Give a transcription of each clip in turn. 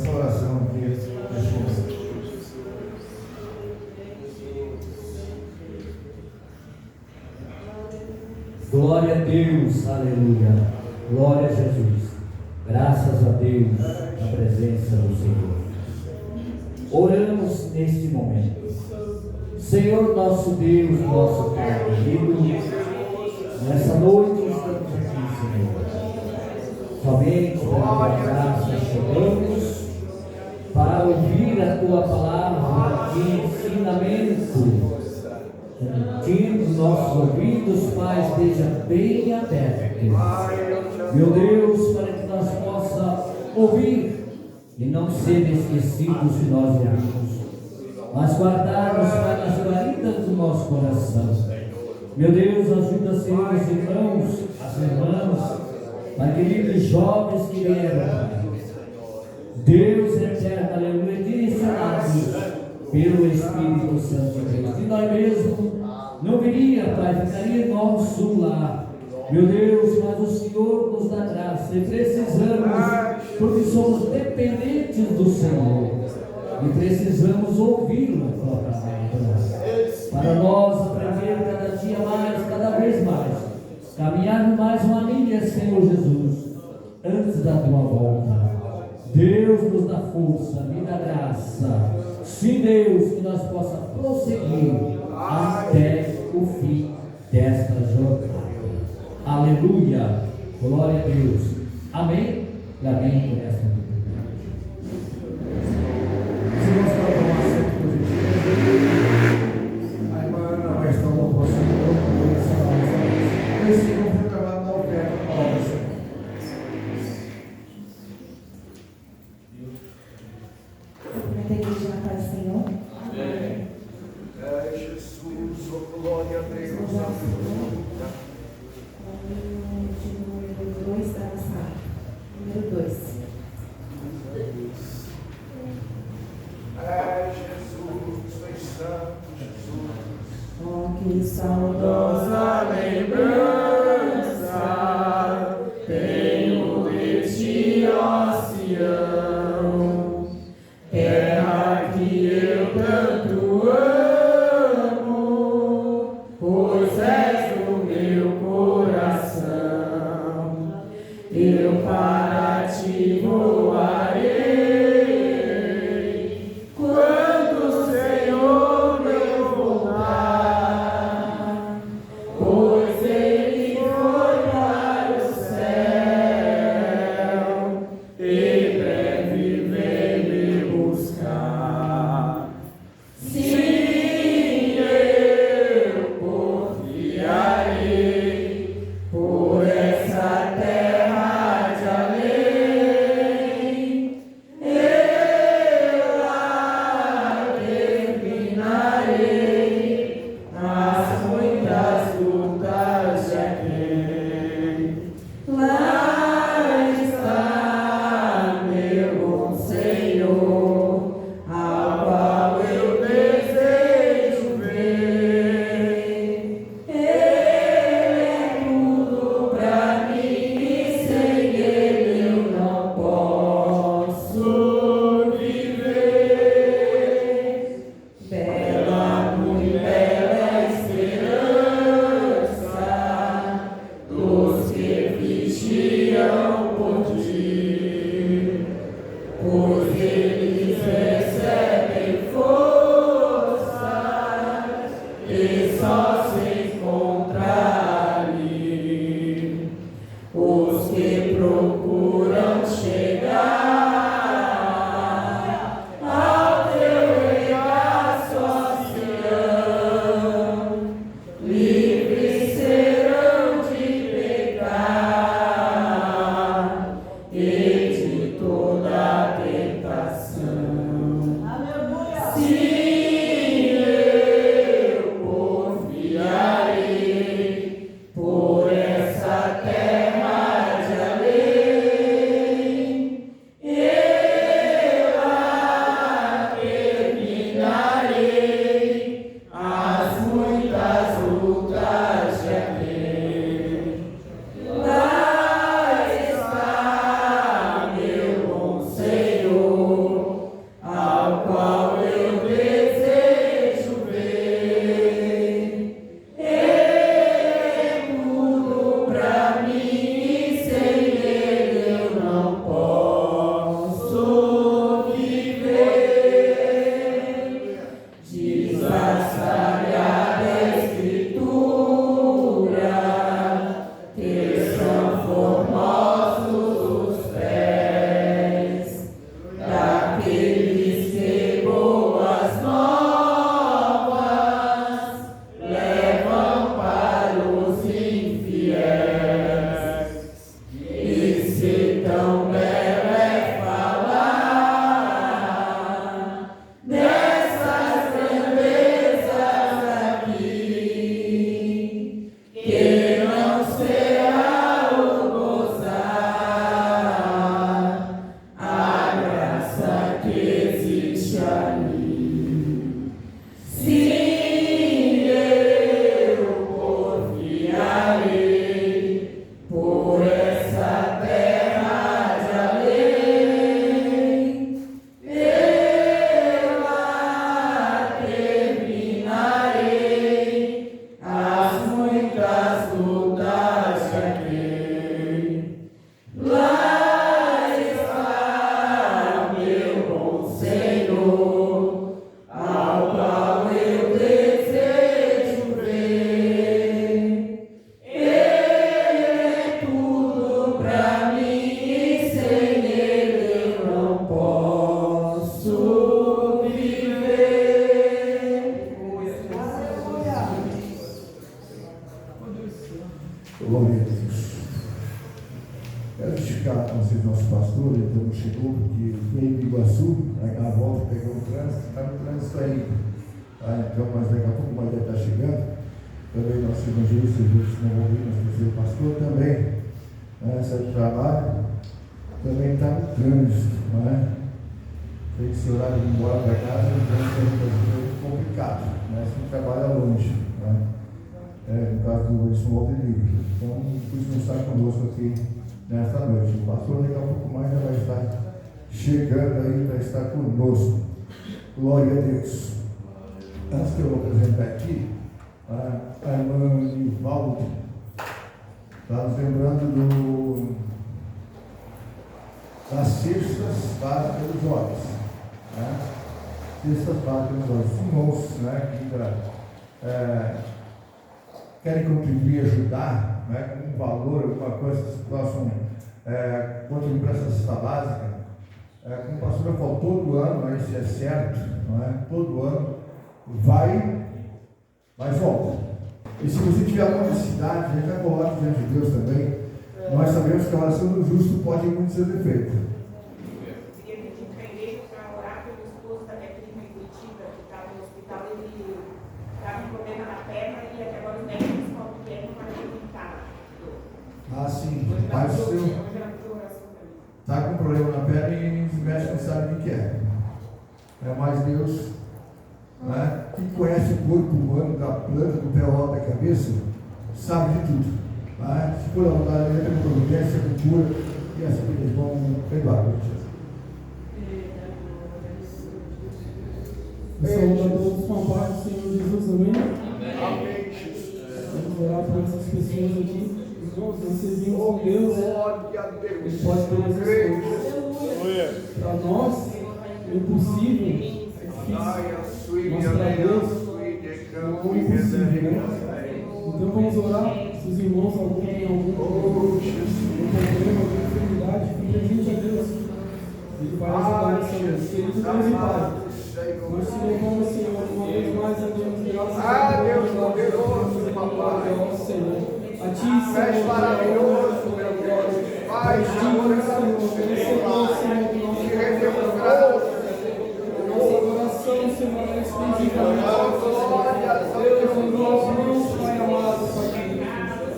essa oração aqui responsa. Glória a Deus, aleluia, glória a Jesus, graças a Deus, na presença do Senhor. Oramos neste momento. Senhor nosso Deus, nosso Pai querido, nessa noite estamos aqui, Senhor, somente pela tua graça chegamos para ouvir a tua palavra de ensinamento. Que nossos ouvidos, Pai, esteja bem abertos, meu Deus, para que nós possamos ouvir e não ser esquecidos de nós ouvimos, mas guardarmos, Pai, nas guaridas do nosso coração. Meu Deus, ajuda, Senhor, os irmãos, as irmãs, Pai querido, os jovens que vieram, Pai. Deus eterno, aleluia, direcionados pelo Espírito Santo de Deus. E nós mesmos não viria, Pai, ficaria em nosso lar. Meu Deus, mas o Senhor nos dá graça e precisamos, porque somos dependentes do Senhor e precisamos ouvi-lo, a tua palavra, para nós aprender cada dia mais, cada vez mais, caminhar mais uma milha, Senhor Jesus, antes da tua volta. Deus nos dá força, me dá graça. Sim, Deus, que nós possamos prosseguir até o fim desta jornada. Aleluia, glória a Deus. Amém e amém por esta oportunidade. Se nós tomar um assento positivo, a irmã Ana vai estar no próximo grupo, esse não foi acabado na oferta para a obra. Na igreja na paz do Senhor. Amém. É Jesus, oh glória a Deus. Número 2 da sala. Número 2. É Jesus, foi santo Jesus. Oh, que saudosa lembrança tenho de ti, ó Sião, terra que eu tanto amo, pois és o meu coração. Eu para ti voarei, quando o Senhor meu voltar, pois Ele foi para o céu e breve vem me buscar. Sim, eu confiarei por essa terra de além. Eu lá terminarei as muitas lutas de aquém. Lá está meu bom Senhor, ao qual eu desejo ver. Ele é tudo pra mim e sem Ele eu não posso viver. Bela, muito bela esperança dos que vigiam por ti, pois eles recebem forças e só se encontra ali os que procuram chegar ao teu regaço, ó Sião. Livres serão de pecar e de toda tentação. Sim, eu confiarei Glória a Deus. Quero esticar com vocês nosso pastor, ele não chegou porque veio de Iguaçu, aí na volta pegou o trânsito, está no trânsito ainda. Então, mas daqui a pouco vai estar chegando. Também nosso evangelista, se não ouvir, nosso terceiro pastor também, sai do trabalho, também está no trânsito, não é? Tem esse horário de ir embora para casa, o trânsito é muito complicado, mas quem trabalha longe, não é? No caso do Wilson Valdenir. Então, por isso não está conosco aqui nesta noite. O pastor daqui a pouco mais já vai estar chegando aí para estar conosco. Glória a Deus. Antes que eu vou apresentar aqui, a irmã Nivaldo está nos lembrando das cestas básicas dos jovens. Cestas básicas dos jovens. Os irmãos que querem contribuir e ajudar, com um valor, alguma coisa que possam contribuir para essa cesta básica. Como o pastor falou, todo ano, isso é certo, não é? Todo ano vai, mas volta. E se você tiver alguma necessidade, a gente vai colocar diante de Deus também. Nós sabemos que a oração do justo pode ir muito ser efeito. Eu queria pedir para a igreja para orar pelo esposo da minha prima em Curitiba, que estava no hospital, ele estava com problema na perna e até agora os médicos falam que é para ele Sim. Mas o seu está com problema na perna e os médicos não sabem o que é. Mas Deus, quem conhece o corpo humano, da planta, do pé ao da cabeça, sabe de tudo. Se for a vontade dele, tem providência, cultura, e assim que eles vão levar. Saúde a todos com a paz do Senhor Jesus, amém? Vamos orar por essas pessoas aqui. Nós servimos com Deus, Ele pode ter essas coisas. Para nós, o impossível é difícil, mas para Deus não é impossível, né? Então vamos orar. Se os irmãos algum têm algum problema, alguma enfermidade, presente a Deus. Ele vai ajudar nessa noite. Querido Deus e Pai, nós te louvamos, Senhor, uma vez mais a Deus, graças a Deus, poderoso, papai, Senhor. A Ti, Senhor, maravilhoso, meu Deus. Pai, Senhor, merecedor, Senhor, do nosso coração. Nossa adoração, Senhor, é exclusivamente. Deus, em nós mãos, Pai amado, Pai.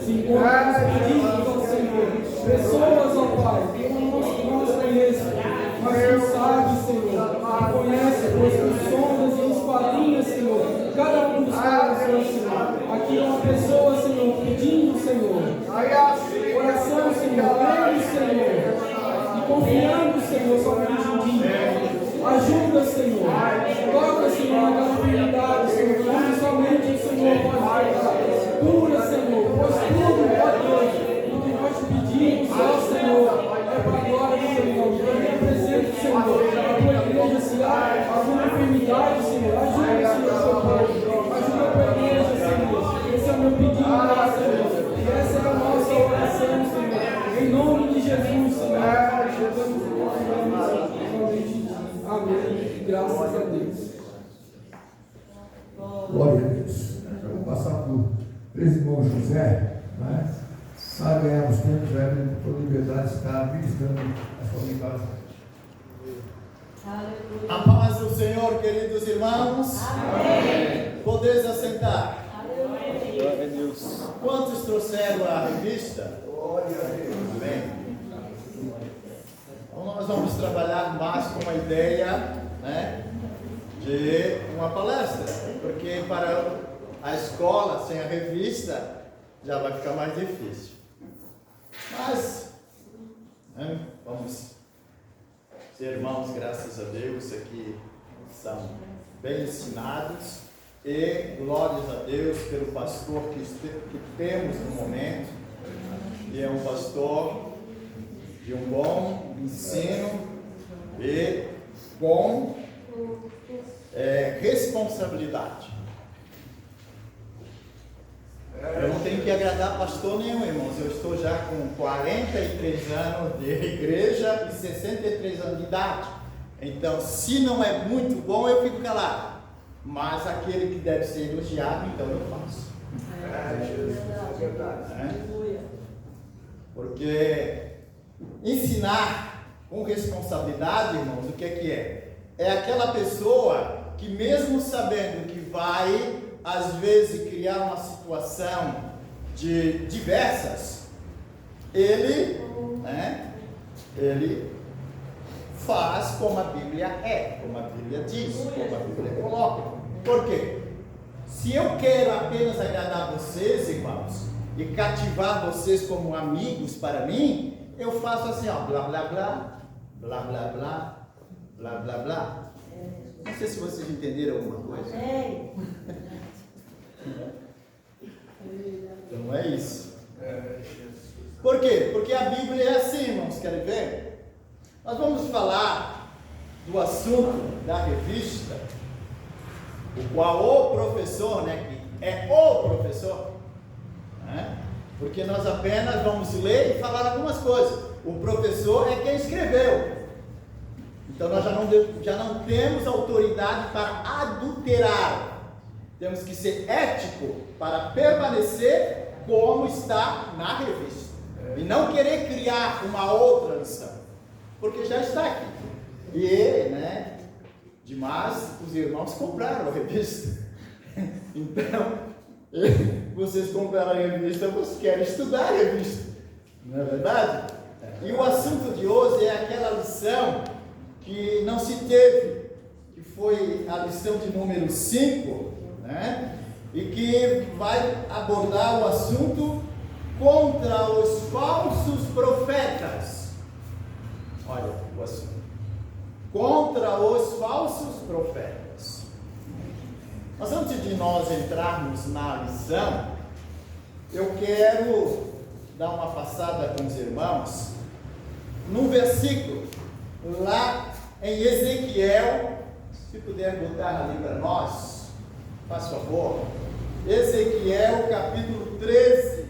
Se encontra pedidos ao Senhor. Pessoas, ó Pai, que não nos conhecem, mas que sabe, Senhor, que conhece, pois tu sondas e esquadrinhas, Senhor, cada um dos corações, Senhor. Aqui é uma pessoa, Senhor, pedindo, Senhor, oração, Senhor, crendo, Senhor, e confiando, Senhor, somente em Ti. Ajuda, Senhor, toca, Senhor, na enfermidade, Senhor, onde somente o Senhor pode tocar. Cura, Senhor, pois tudo, ó Deus, o que nós te pedimos, ó Senhor, é para a glória do Senhor. Eu me apresento, Senhor, a tua igreja, se há alguma enfermidade, Senhor, ajuda, Senhor, seu povo, ajuda a tua igreja, Senhor. Esse é o meu pedido, Senhor, e essa é a nossa oração, Senhor, em nome de Jesus, Senhor. Amém. Graças a Deus. Glória a Deus. Vamos passar por três irmãos José, para ganharmos tempo, por liberdade, estar ministrando a sua mensagem. A paz do Senhor, queridos irmãos. Amém. Podeis assentar. Glória a Deus. Quantos trouxeram a revista? Glória a Deus. Amém. Então nós vamos trabalhar mais com uma ideia, de uma palestra, porque para a escola sem a revista já vai ficar mais difícil. Mas vamos ser irmãos, graças a Deus, aqui são bem ensinados, e glórias a Deus pelo pastor que temos no momento, e é um pastor de um bom ensino e com responsabilidade. Eu não tenho que agradar pastor nenhum, irmãos. Eu estou já com 43 anos de igreja e 63 anos de idade. Então, se não é muito bom, eu fico calado. Mas aquele que deve ser elogiado, então eu faço. Porque ensinar com responsabilidade, irmãos, o que é? É aquela pessoa que mesmo sabendo que vai, às vezes, criar uma situação de diversas, ele faz como a Bíblia é, como a Bíblia diz, como a Bíblia coloca. Por quê? Se eu quero apenas agradar vocês, irmãos, e cativar vocês como amigos para mim, eu faço assim, ó, blá blá blá, blá blá blá, blá blá blá. Não sei se vocês entenderam alguma coisa. Então é isso. Por quê? Porque a Bíblia é assim, irmãos, querem ver? Nós vamos falar do assunto da revista, o qual o professor, que é o professor, porque nós apenas vamos ler e falar algumas coisas. O professor é quem escreveu. Então nós já não temos autoridade para adulterar. Temos que ser ético para permanecer como está na revista. E não querer criar uma outra lição. Porque já está aqui. E, demais, os irmãos compraram a revista. Então, vocês compraram a revista, vocês querem estudar a revista. Não é verdade? E o assunto de hoje é aquela lição que não se teve, que foi a lição de número 5, e que vai abordar o assunto contra os falsos profetas. Olha o assunto. Contra os falsos profetas. Mas antes de nós entrarmos na lição, eu quero dar uma passada com os irmãos num versículo lá em Ezequiel, se puder botar ali para nós, faz favor. Ezequiel capítulo 13.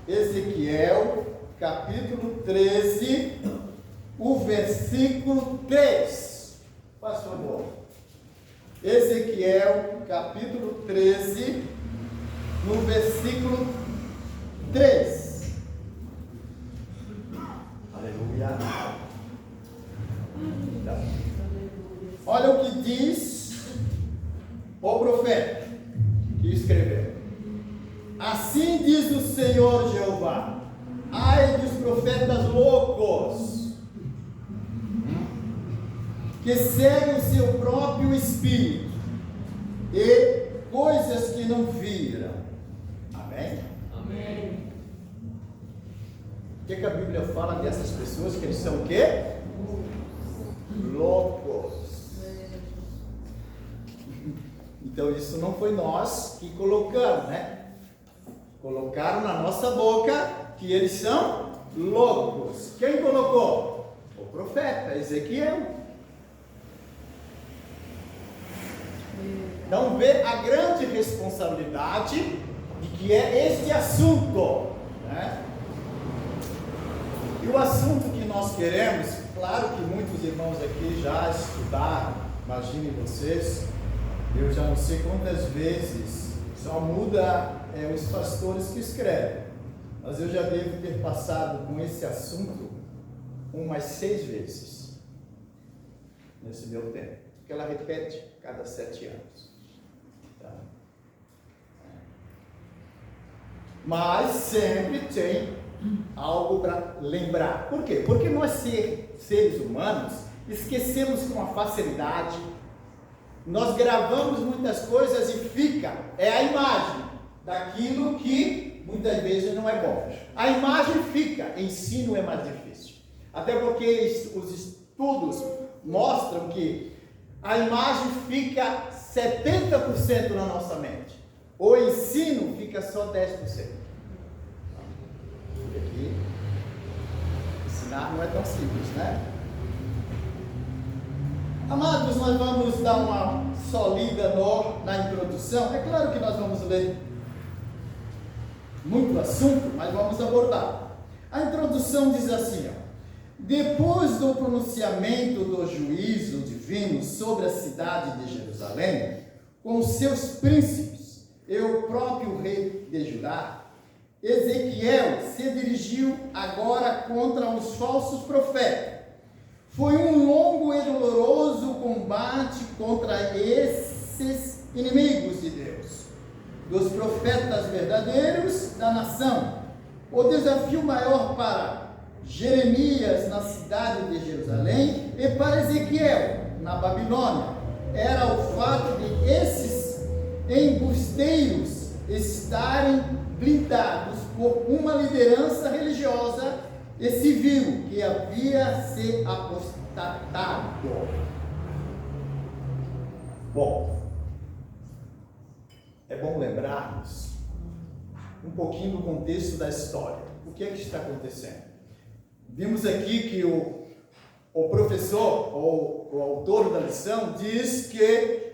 Ezequiel capítulo 13, o versículo 3. Faz favor. Ezequiel capítulo 13, no versículo 3. Aleluia. Olha o que diz o profeta que escreveu. Assim diz o Senhor Jeová: ai dos profetas loucos, que seguem o seu próprio espírito e coisas que não viram. Amém? Amém. O que a Bíblia fala dessas pessoas? Que eles são o quê? Loucos. Então isso não foi nós que colocamos, Colocaram na nossa boca que eles são loucos. Quem colocou? O profeta Ezequiel. Então vê a grande responsabilidade de que é este assunto, E o assunto que nós queremos, claro que muitos irmãos aqui já estudaram, imaginem vocês, eu já não sei quantas vezes, só muda os pastores que escrevem, mas eu já devo ter passado com esse assunto umas 6 vezes, nesse meu tempo, porque ela repete cada 7 anos. Tá? Mas sempre tem algo para lembrar. Por quê? Porque nós seres humanos esquecemos com uma facilidade. Nós gravamos muitas coisas e fica, é a imagem daquilo que muitas vezes não é bom. A imagem fica, ensino é mais difícil. Até porque os estudos mostram que a imagem fica 70% na nossa mente. O ensino fica só 10%. E aqui, ensinar não é tão simples, Amados, nós vamos dar uma só lida na introdução. É claro que nós vamos ler muito assunto, mas vamos abordar. A introdução diz assim, depois do pronunciamento do juízo divino sobre a cidade de Jerusalém, com seus príncipes e o próprio rei de Judá, Ezequiel se dirigiu agora contra os falsos profetas. Foi um longo e doloroso combate contra esses inimigos de Deus, dos profetas verdadeiros da nação. O desafio maior para Jeremias na cidade de Jerusalém e para Ezequiel na Babilônia era o fato de esses embusteiros estarem blindados por uma liderança religiosa e civil que havia se apostatado. Bom, é bom lembrarmos um pouquinho do contexto da história. O que é que está acontecendo? Vimos aqui que o professor, ou o autor da lição, diz que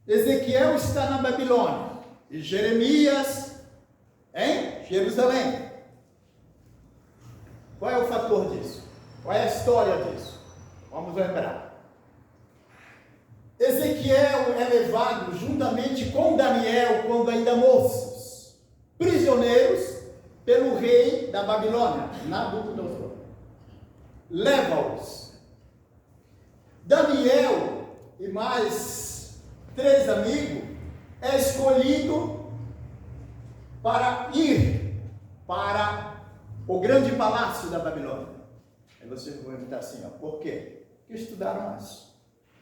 Ezequiel está na Babilônia e Jeremias em Jerusalém. Qual é o fator disso? Qual é a história disso? Vamos lembrar. Ezequiel é levado juntamente com Daniel, quando ainda moços, prisioneiros, pelo rei da Babilônia, Nabucodonosor. Leva-os. Daniel e mais 3 amigos é escolhido para ir para o grande palácio da Babilônia. Aí você vai perguntar assim, ó, por quê? Porque estudaram mais.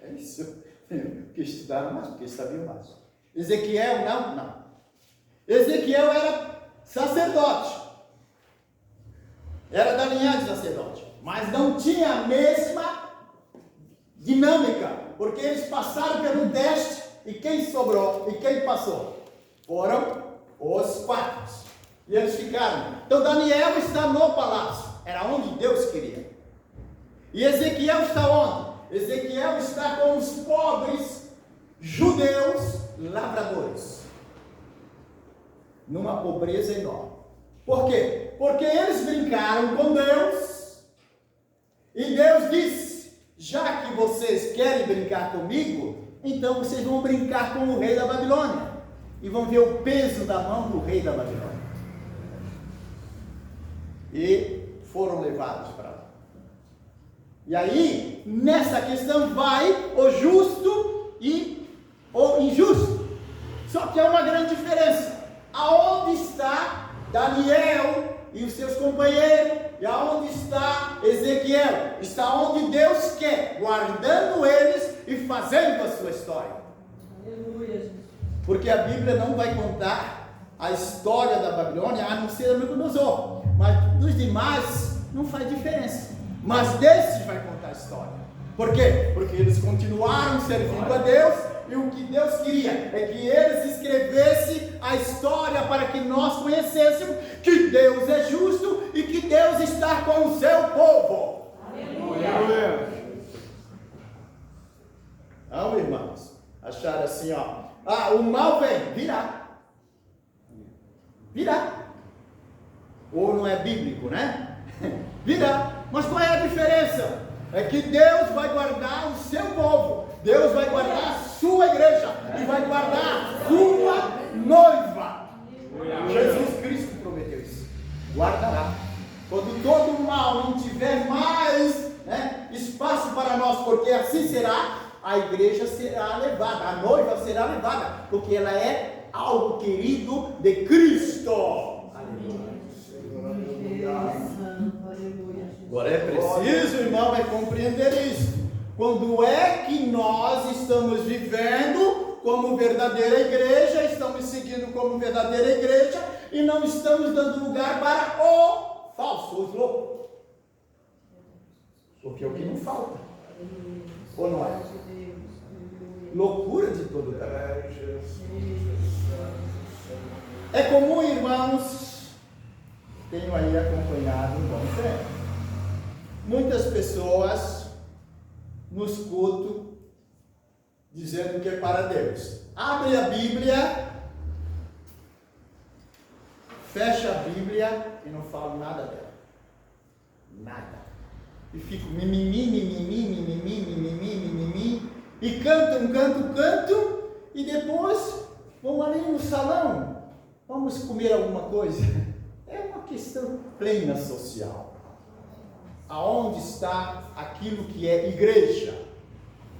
É isso. Porque estudaram mais, porque sabiam mais. Ezequiel, não. Ezequiel era sacerdote. Era da linhagem de sacerdote. Mas não tinha a mesma dinâmica. Porque eles passaram pelo teste e quem sobrou e quem passou? Foram os 4. E eles ficaram. Então Daniel está no palácio. Era onde Deus queria. E Ezequiel está onde? Ezequiel está com os pobres judeus lavradores. Numa pobreza enorme. Por quê? Porque eles brincaram com Deus. E Deus disse, já que vocês querem brincar comigo, então vocês vão brincar com o rei da Babilônia. E vão ver o peso da mão do rei da Babilônia. E foram levados para lá. E aí, nessa questão vai o justo e o injusto. Só que há uma grande diferença. Aonde está Daniel e os seus companheiros? E aonde está Ezequiel? Está onde Deus quer, guardando eles e fazendo a sua história. Aleluia. Porque a Bíblia não vai contar a história da Babilônia, a não ser Nabucodonosor. Mas dos demais não faz diferença. Mas desses vai contar a história. Por quê? Porque eles continuaram servindo a Deus. E o que Deus queria é que eles escrevessem a história para que nós conhecêssemos que Deus é justo e que Deus está com o seu povo. Aleluia. Não, irmãos, acharam assim, ó. O mal vem, virá. Ou não é bíblico, né? Virá. Mas qual é a diferença? É que Deus vai guardar o seu povo. Deus vai guardar a sua igreja. E vai guardar a sua noiva. Jesus Cristo prometeu isso. Guardará. Quando todo o mal não tiver mais espaço para nós, porque assim será, a igreja será levada, a noiva será levada, porque ela é algo querido de Cristo. Agora é preciso, irmão, compreender isso. Quando é que nós estamos vivendo como verdadeira igreja, estamos seguindo como verdadeira igreja e não estamos dando lugar para o falso, os loucos. Porque é o que não falta. Ou não é? Loucura de todo tamanho. É comum, irmãos, tenho aí acompanhado um bom tempo, muitas pessoas nos cultos dizendo que é para Deus. Abre a Bíblia, fecha a Bíblia e não fala nada dela. Nada. E fico mimimi, e canto, e depois vão ali no salão, vamos comer alguma coisa. é uma questão plena social. Aonde está aquilo que é igreja?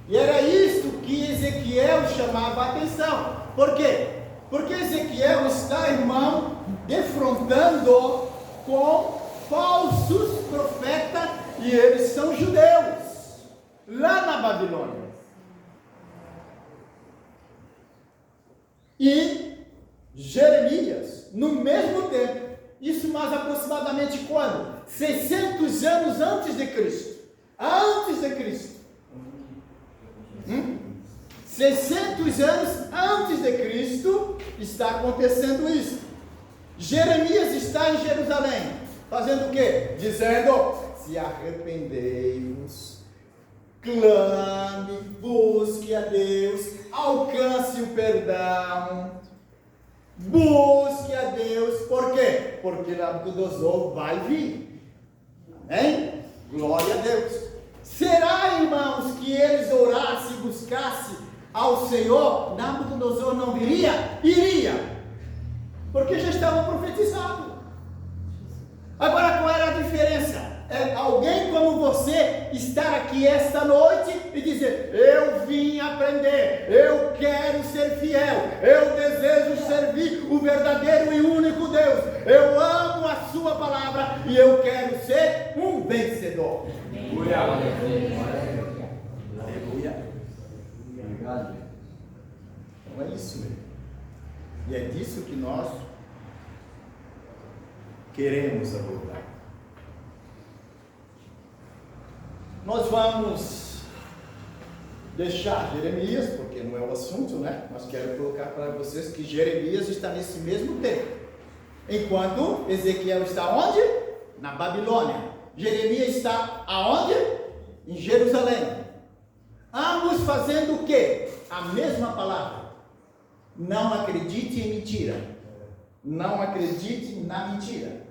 E era isso que Ezequiel chamava a atenção. Por quê? Porque Ezequiel está, irmão, defrontando com falsos profetas, e eles são judeus, lá na Babilônia. E Jeremias, no mesmo tempo, isso mais aproximadamente quando? 600 anos antes de Cristo. Antes de Cristo. 600 anos antes de Cristo está acontecendo isso. Jeremias está em Jerusalém, fazendo o quê? Dizendo: se arrependei-vos, clame, busque a Deus, alcance o perdão, busque a Deus. Por quê? Porque Nabucodonosor vai vir. Amém? Glória a Deus. Será, irmãos, que eles orassem e buscassem ao Senhor, Nabucodonosor não viria? Iria, porque já estava profetizado. Agora, qual era a diferença? É alguém como você estar aqui esta noite e dizer: eu vim aprender, eu quero ser fiel, eu desejo servir o verdadeiro e único Deus, eu amo a sua palavra e eu quero ser um vencedor. Aleluia. Então é isso mesmo. E é disso que nós queremos abordar. Nós vamos deixar Jeremias, porque não é o assunto, né? Mas quero colocar para vocês que Jeremias está nesse mesmo tempo. Enquanto Ezequiel está onde? Na Babilônia. Jeremias está aonde? Em Jerusalém. Ambos fazendo o quê? A mesma palavra. Não acredite em mentira. Não acredite na mentira.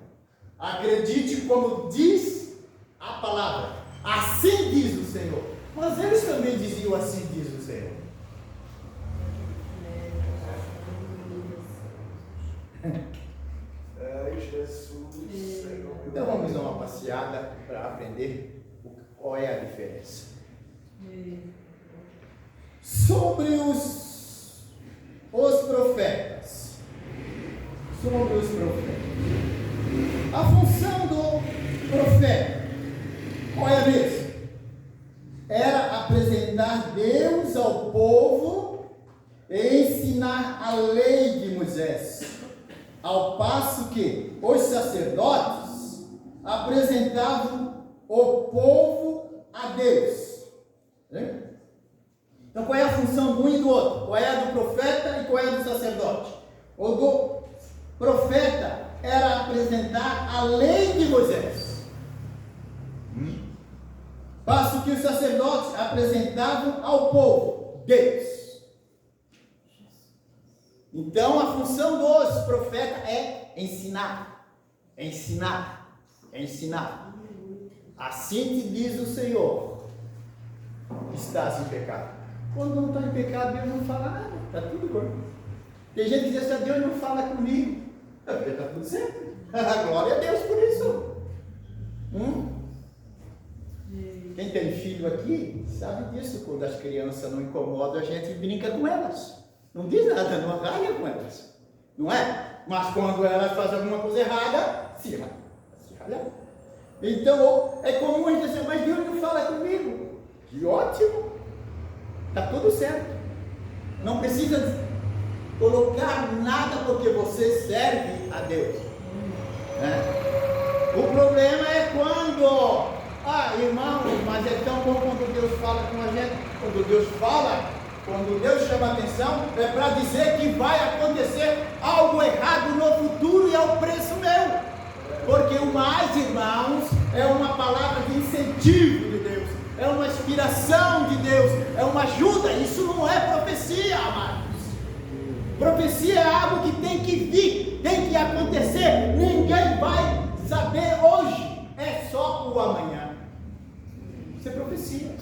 Acredite como diz a palavra. Assim diz o Senhor. Mas eles também diziam: assim diz o Senhor. Então vamos dar uma passeada para aprender qual é a diferença. Sobre os profetas. Sobre os profetas. A função do profeta, qual é a mesma? Era apresentar Deus ao povo e ensinar a lei de Moisés. Ao passo que os sacerdotes apresentavam o povo a Deus. Então qual é a função do um e do outro? Qual é a do profeta e qual é a do sacerdote? O do profeta era apresentar a lei de Moisés. Passo que os sacerdotes apresentavam ao povo Deus. Então a função dos profetas é ensinar. Ensinar. Ensinar. Assim te diz o Senhor: estás em pecado. Quando não está em pecado, Deus não fala nada. Está tudo bom. Tem gente que diz assim: Deus não fala comigo. Está tudo certo. Glória a Deus por isso. Quem tem filho aqui sabe disso. Quando as crianças não incomodam, a gente brinca com elas. Não diz nada, não arranha com elas. Não é? Mas quando elas fazem alguma coisa errada, se ralha. Então é comum a gente dizer: mas Deus não fala comigo. Que ótimo. Está tudo certo. Não precisa colocar nada, porque você serve a Deus. O problema é quando, irmão, mas é tão bom quando Deus fala com a gente. Quando Deus fala, quando Deus chama a atenção, é para dizer que vai acontecer algo errado no futuro e ao preço meu. Porque o mais, irmãos, é uma palavra de incentivo de Deus, é uma inspiração de Deus, é uma ajuda. Isso não é profecia, amados. Profecia é algo que tem que vir, tem que acontecer. Ninguém vai saber hoje, é só o amanhã. Isso é profecia.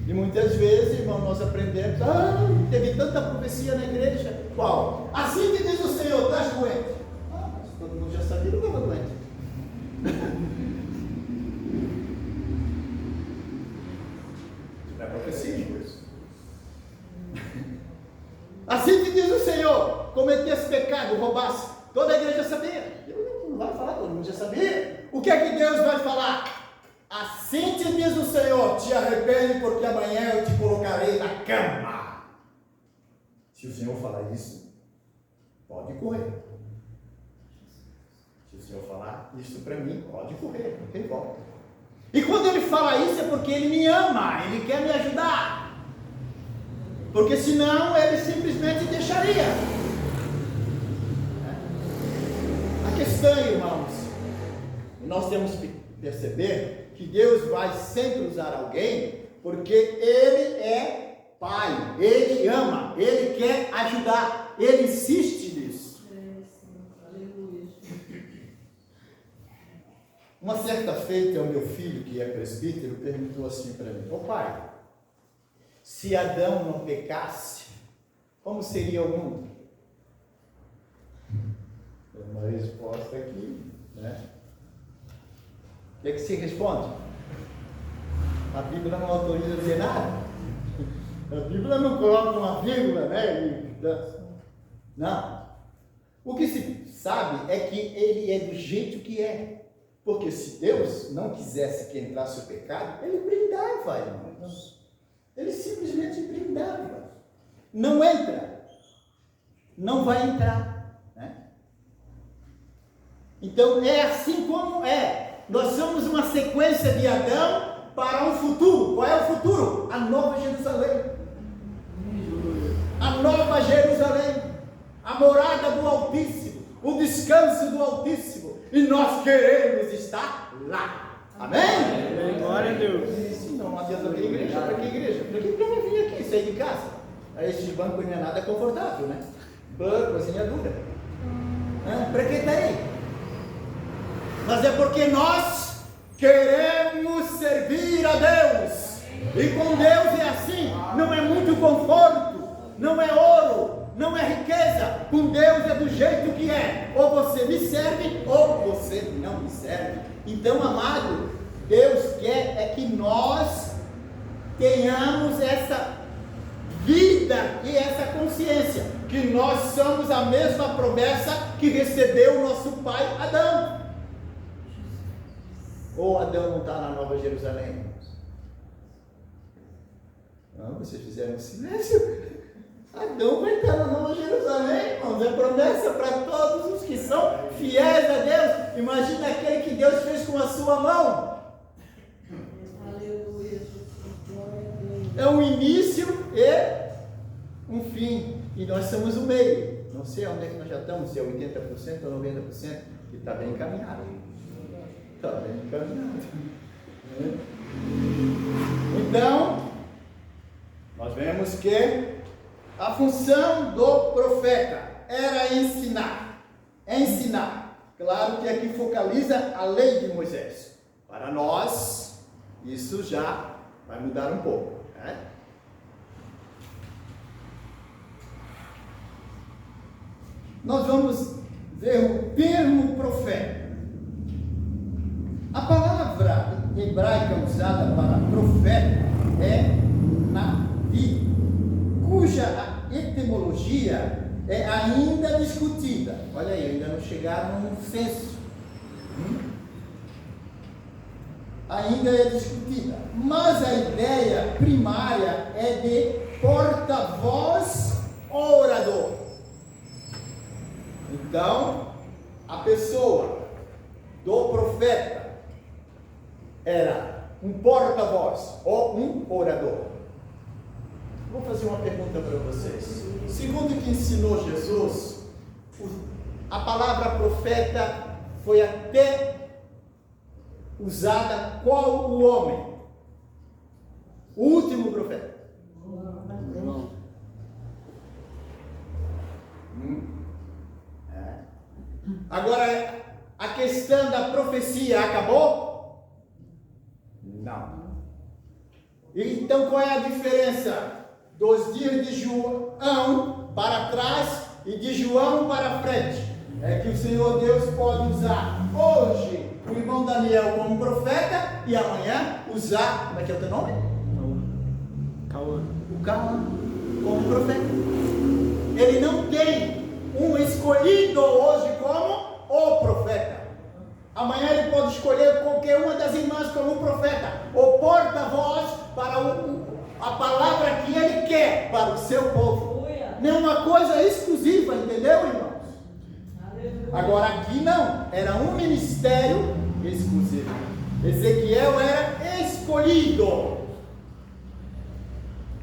E muitas vezes, irmão, nós aprendemos: teve tanta profecia na igreja. Qual? Assim que diz o Senhor: estás doente. te diz o Senhor, cometesse pecado, roubasse, toda a igreja sabia. Deus não vai falar, todo mundo já sabia. O que é que Deus vai falar? Assim te diz o Senhor, te arrepende, porque amanhã eu te colocarei na cama. Se o Senhor falar isso, pode correr. Se o Senhor falar isso para mim, pode correr, não tem volta. E quando Ele fala isso é porque Ele me ama, Ele quer me ajudar. Porque senão Ele simplesmente deixaria. A questão, irmãos, nós temos que perceber que Deus vai sempre usar alguém, porque Ele é Pai, Ele ama, Ele quer ajudar, Ele insiste nisso. Uma certa feita, o meu filho, que é presbítero, perguntou assim para mim: ô pai, se Adão não pecasse, como seria o mundo? Uma resposta aqui, né? O que é que se responde? A Bíblia não autoriza a dizer nada. A Bíblia não coloca uma vírgula, né? Não. O que se sabe é que ele é do jeito que é. Porque se Deus não quisesse que entrasse o pecado, Ele brindava, irmãos. Ele simplesmente brindava. Não entra. Não vai entrar. Né? Então é assim como é. Nós somos uma sequência de Adão para um futuro. Qual é o futuro? A nova Jerusalém. A nova Jerusalém. A morada do Altíssimo. O descanso do Altíssimo. E nós queremos estar lá. Amém? Glória a Deus. Se não adianta vir à igreja, para que igreja? Para que vir aqui, sair de casa? Aí esses bancos não é nada confortável, né? Banco, assim é dura. Para que está aí? Mas é porque nós queremos servir a Deus. E com Deus é assim, não é muito conforto, não é ouro, não é riqueza. Com Deus é do jeito que é. Ou você me serve, ou você não me serve. Então, amado, Deus quer é que nós tenhamos essa vida e essa consciência, que nós somos a mesma promessa que recebeu o nosso pai Adão. Ou Adão não está na Nova Jerusalém? Não, vocês fizeram silêncio. Adão vai estar na Nova Jerusalém, irmãos. É promessa para todos os que são fiéis a Deus. Imagina aquele que Deus fez com a sua mão. É um início e um fim. E nós somos o meio. Não sei onde é que nós já estamos, se é 80% ou 90%, que está bem encaminhado. Está bem encaminhado. Então, nós vemos que a função do profeta era ensinar. Ensinar. Claro que aqui focaliza a lei de Moisés. Para nós, isso já vai mudar um pouco. Né? Nós vamos ver o termo profeta. A palavra hebraica usada para profeta é navi, cuja etimologia é ainda discutida. Olha aí, ainda não chegaram no senso. Ainda é discutida. Mas a ideia primária é de porta-voz orador. Então, a pessoa do profeta era um porta-voz ou um orador. Vou fazer uma pergunta para vocês. Segundo o que ensinou Jesus, a palavra profeta foi até usada qual o homem? O último profeta. Agora, a questão da profecia acabou? Não. Então, qual é a diferença dos dias de João para trás e de João para frente? É que o Senhor Deus pode usar hoje o irmão Daniel como profeta e amanhã usar, como é que é o teu nome? Cauã. O Cauã como profeta. ele não tem um escolhido hoje como o profeta. Amanhã ele pode escolher qualquer uma das irmãs como profeta, o porta-voz para a palavra que ele quer para o seu povo. Não é uma coisa exclusiva, entendeu, irmãos? Agora aqui não, era um ministério exclusivo. Ezequiel era escolhido,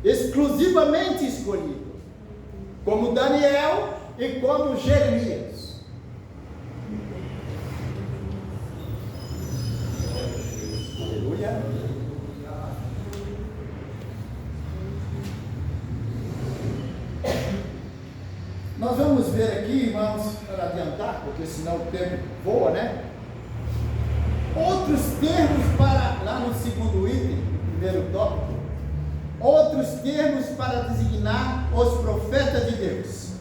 exclusivamente escolhido, como Daniel e como Jeremias. Aleluia. Nós vamos ver aqui, irmãos, para adiantar, porque senão o tempo voa, né? Outros termos para, lá no segundo item, primeiro tópico, outros termos para designar os profetas de Deus.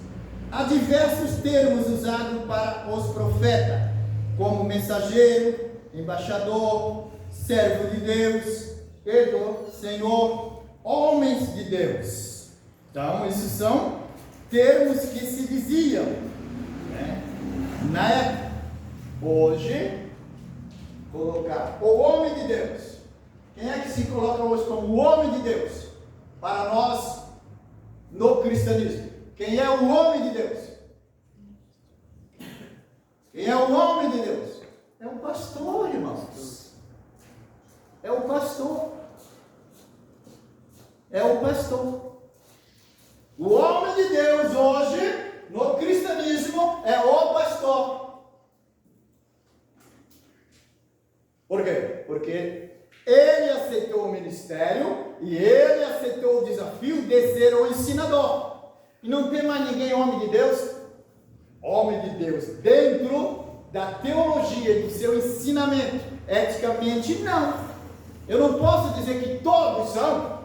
Há diversos termos usados para os profetas, como mensageiro, embaixador, servo de Deus, e do Senhor, homens de Deus. Então, esses são termos que se diziam, né, na época. Hoje, colocar o homem de Deus. Quem é que se coloca hoje como o homem de Deus? Para nós, no cristianismo. Quem é o homem de Deus? Quem é o homem de Deus? É o pastor, irmãos. É o pastor. É o pastor. O homem de Deus hoje, no cristianismo, é o pastor. Por quê? Porque ele aceitou o ministério e ele aceitou o desafio de ser o ensinador. E não tem mais ninguém homem de Deus dentro da teologia, do seu ensinamento. Eticamente, não. Eu não posso dizer que todos são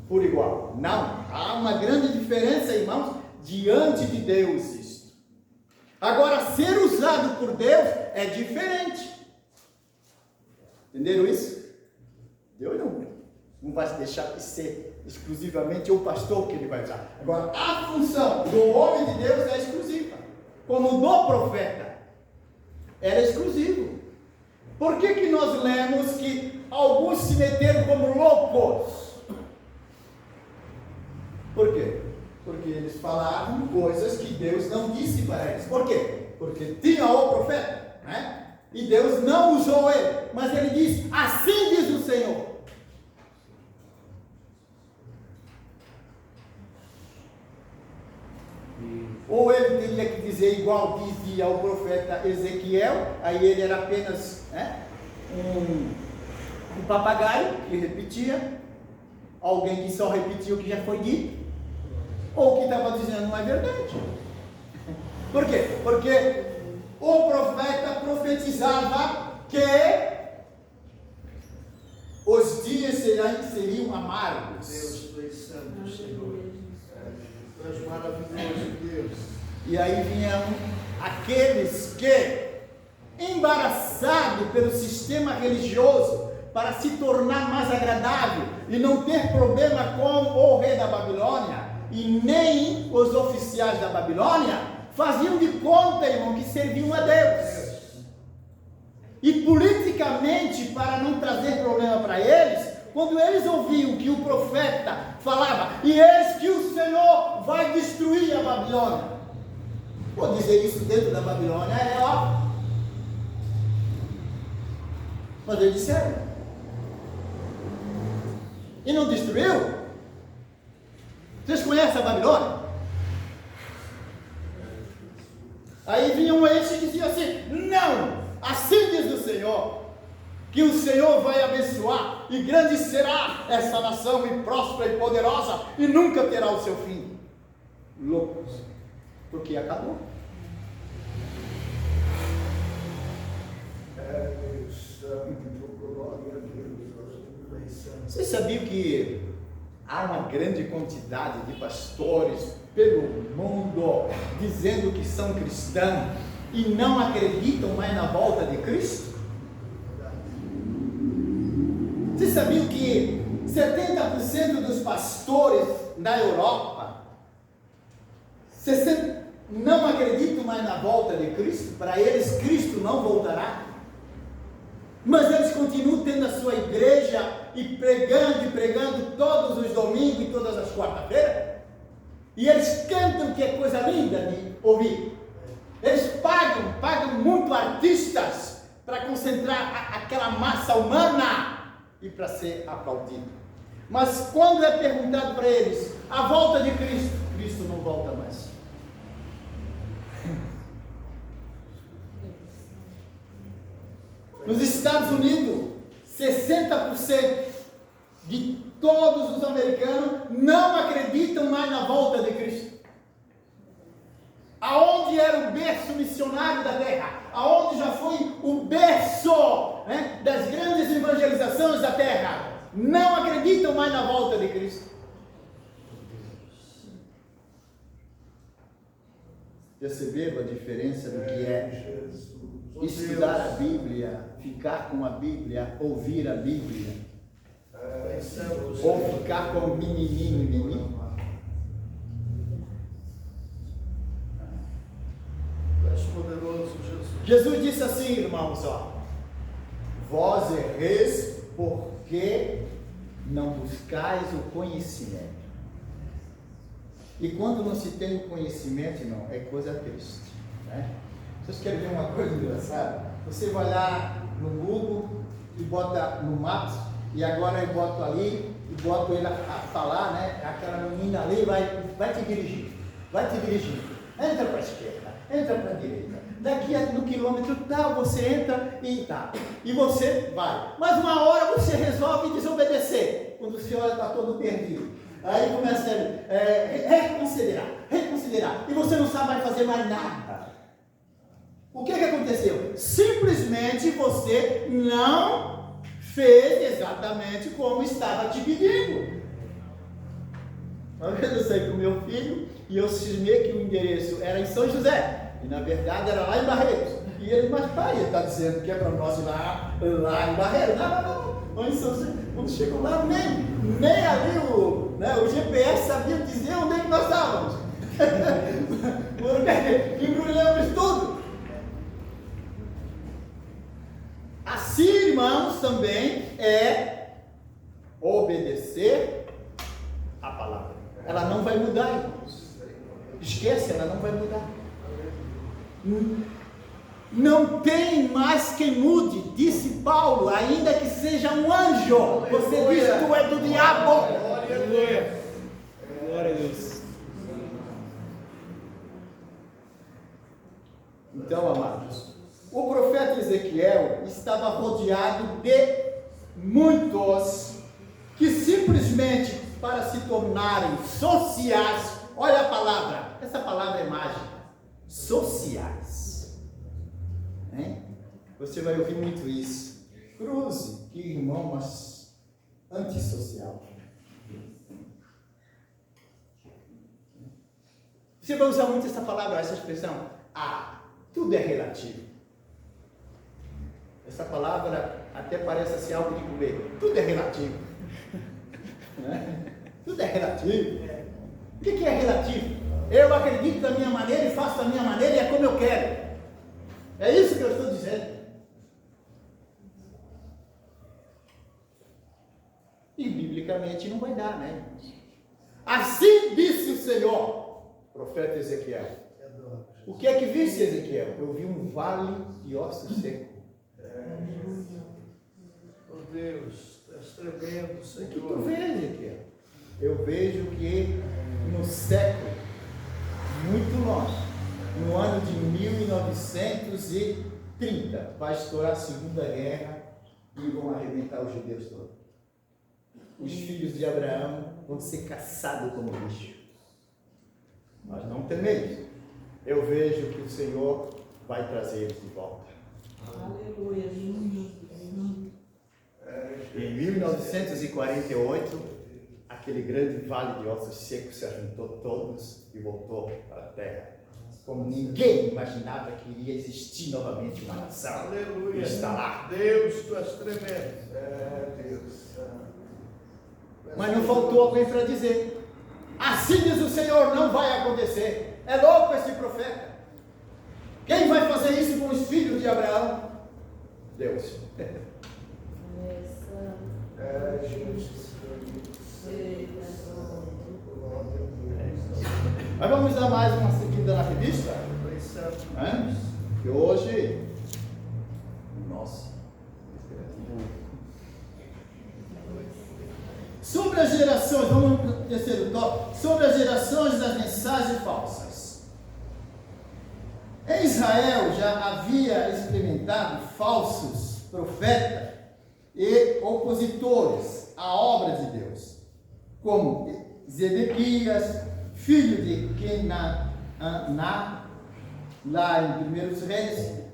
por igual. Não. Há uma grande diferença, irmãos, diante de Deus isto. Agora, ser usado por Deus é diferente. Entenderam isso? Deus não vai deixar de ser exclusivamente o pastor que ele vai usar. Agora, a função do homem de Deus é exclusiva. Como do profeta, era exclusivo. Por que nós lemos que alguns se meteram como loucos? Por quê? Porque eles falavam coisas que Deus não disse para eles. Por quê? Porque tinha o profeta, né? E Deus não usou ele, mas ele diz, assim diz o Senhor. Ou ele teria que dizer igual dizia o profeta Ezequiel, aí ele era apenas um papagaio que repetia, alguém que só repetia o que já foi dito, ou o que estava dizendo não é verdade. Por quê? Porque o profeta profetizava que os dias seriam amargos. Deus, tu és santo, Senhor. Tu és maravilhoso, Deus. E aí vinham aqueles que, embaraçados pelo sistema religioso, para se tornar mais agradável e não ter problema com o rei da Babilônia e nem os oficiais da Babilônia, faziam de conta, irmão, que serviam a Deus. E politicamente, para não trazer problema para eles, quando eles ouviam que o profeta falava, e eis que o Senhor vai destruir a Babilônia. Vou dizer isso dentro da Babilônia, ó. Mas eles disseram. E não destruiu? Vocês conhecem a Babilônia? Aí vinham esses e diziam assim, não, assim diz o Senhor, que o Senhor vai abençoar, e grande será essa nação, e próspera e poderosa, e nunca terá o seu fim. Loucos, porque acabou. Vocês sabiam que há uma grande quantidade de pastores pelo mundo dizendo que são cristãos e não acreditam mais na volta de Cristo? Vocês sabiam que 70% dos pastores na Europa não acreditam mais na volta de Cristo. Para eles, Cristo não voltará. Mas eles continuam tendo a sua igreja e pregando todos os domingos e todas as quarta-feiras. E eles cantam, que é coisa linda de ouvir. Eles pagam muito artistas para concentrar aquela massa humana e para ser aplaudido. Mas quando é perguntado para eles a volta de Cristo, Cristo não volta mais. Nos Estados Unidos, 60% de todos os americanos não acreditam mais na volta de Cristo. Aonde era o berço missionário da terra, aonde já foi o berço, né, das grandes evangelizações da terra, não acreditam mais na volta de Cristo. Perceberam a diferença do que é estudar a Bíblia, ficar com a Bíblia, ouvir a Bíblia, ou ficar com o menininho e menino? Jesus disse assim, irmãos, ó: vós erreis porque não buscais o conhecimento. E quando não se tem o conhecimento, irmão, é coisa triste, né? Vocês querem ver uma coisa engraçada? Você vai lá no Google e bota no Maps, e agora eu boto ali e boto ele a falar, né? Aquela menina ali vai te dirigir, entra para a esquerda, entra para a direita, daqui no quilômetro tal, você entra e tá, e você vai, mas uma hora você resolve desobedecer, quando você olha está todo perdido, aí começa a reconsiderar, e você não sabe mais fazer mais nada. O que aconteceu? Simplesmente você não fez exatamente como estava te pedindo. Uma vez eu saí com o meu filho e eu cismei que o endereço era em São José, e na verdade era lá em Barreiros. E ele, mas pai, ele está dizendo que é para nós ir lá em Barreiros. Não, em São José. Quando chegou lá, nem ali o GPS sabia dizer onde é que nós estávamos. Porque embrulhamos tudo. Assim, irmãos, também é obedecer a palavra. Ela não vai mudar, irmãos. Esquece, ela não vai mudar. Não tem mais quem mude, disse Paulo, ainda que seja um anjo. Você diz que tu é do diabo. Aleluia. Glória a Deus. Então, amados, o profeta Ezequiel estava rodeado de muitos que simplesmente para se tornarem sociais, olha a palavra, essa palavra é mágica, sociais, né? Você vai ouvir muito isso. Cruze, que irmão, mas antissocial. Você vai usar muito essa palavra, essa expressão, tudo é relativo. Essa palavra até parece assim algo de comer. Tudo é relativo. Né? Tudo é relativo. O que é relativo? Eu acredito da minha maneira e faço da minha maneira e é como eu quero. É isso que eu estou dizendo. E biblicamente não vai dar, né? Assim disse o Senhor, profeta Ezequiel. O que é que visse, Ezequiel? Eu vi um vale de ossos secos. Oh Deus, és tremendo, Senhor. O que tu vês, Ezequiel? Eu vejo que no século muito longe, no ano de 1930, vai estourar a Segunda Guerra e vão arrebentar os judeus todos. Os filhos de Abraão vão ser caçados como bicho. Mas não temeis. Eu vejo que o Senhor vai trazer eles de volta. Aleluia. Em 1948, aquele grande vale de ossos secos se ajuntou todos e voltou para a terra. Como ninguém imaginava que iria existir novamente uma nação. Aleluia. Está lá. Deus, tu és tremendo. Deus. Mas não faltou alguém para dizer: assim diz o Senhor, não vai acontecer. É louco esse profeta. Quem vai fazer isso com os filhos de Abraão? Deus. Mas vamos dar mais uma seguida na revista? Que hoje, nossa, sobre as gerações, vamos para o terceiro tópico, sobre as gerações das mensagens falsas. Em Israel já havia experimentado falsos profetas e opositores à obra de Deus, como Zedequias, filho de Kenaná, lá em 1 Reis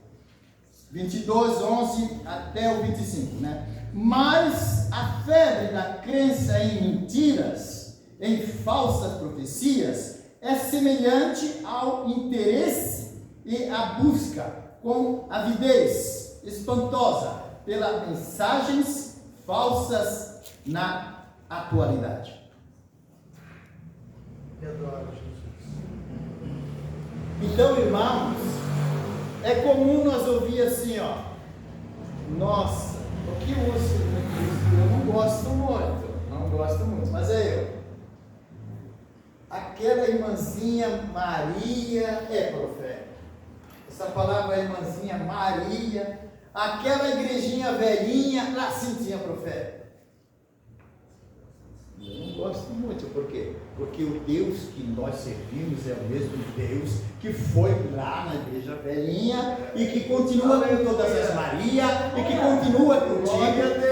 22, 11 até o 25, né? Mas a febre da crença em mentiras, em falsas profecias, é semelhante ao interesse e à busca com avidez espantosa pelas mensagens falsas na atualidade. Então, irmãos, é comum nós ouvir assim, ó, nossa, o que eu não gosto muito, mas é eu. Aquela irmãzinha Maria é profeta. Essa palavra irmãzinha Maria, aquela igrejinha velhinha, lá sim tinha profeta. Eu não gosto muito, por quê? Porque o Deus que nós servimos é o mesmo Deus que foi lá na igreja velhinha e que continua com todas as Marias, e que continua contigo,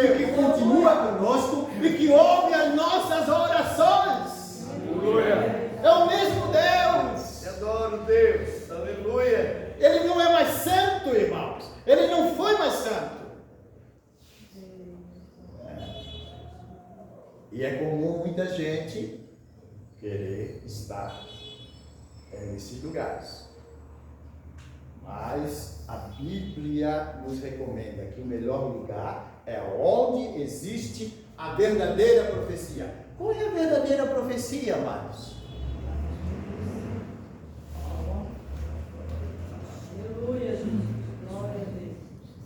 e que continua conosco, e que ouve as nossas orações. Aleluia. É o mesmo Deus. Adoro Deus. Aleluia. Ele não é mais santo, irmãos. Ele não foi mais santo. E é comum muita gente querer estar nesses lugares. Mas a Bíblia nos recomenda que o melhor lugar é onde existe a verdadeira profecia. Qual é a verdadeira profecia, amados? Aleluia, Jesus. Glória a Deus.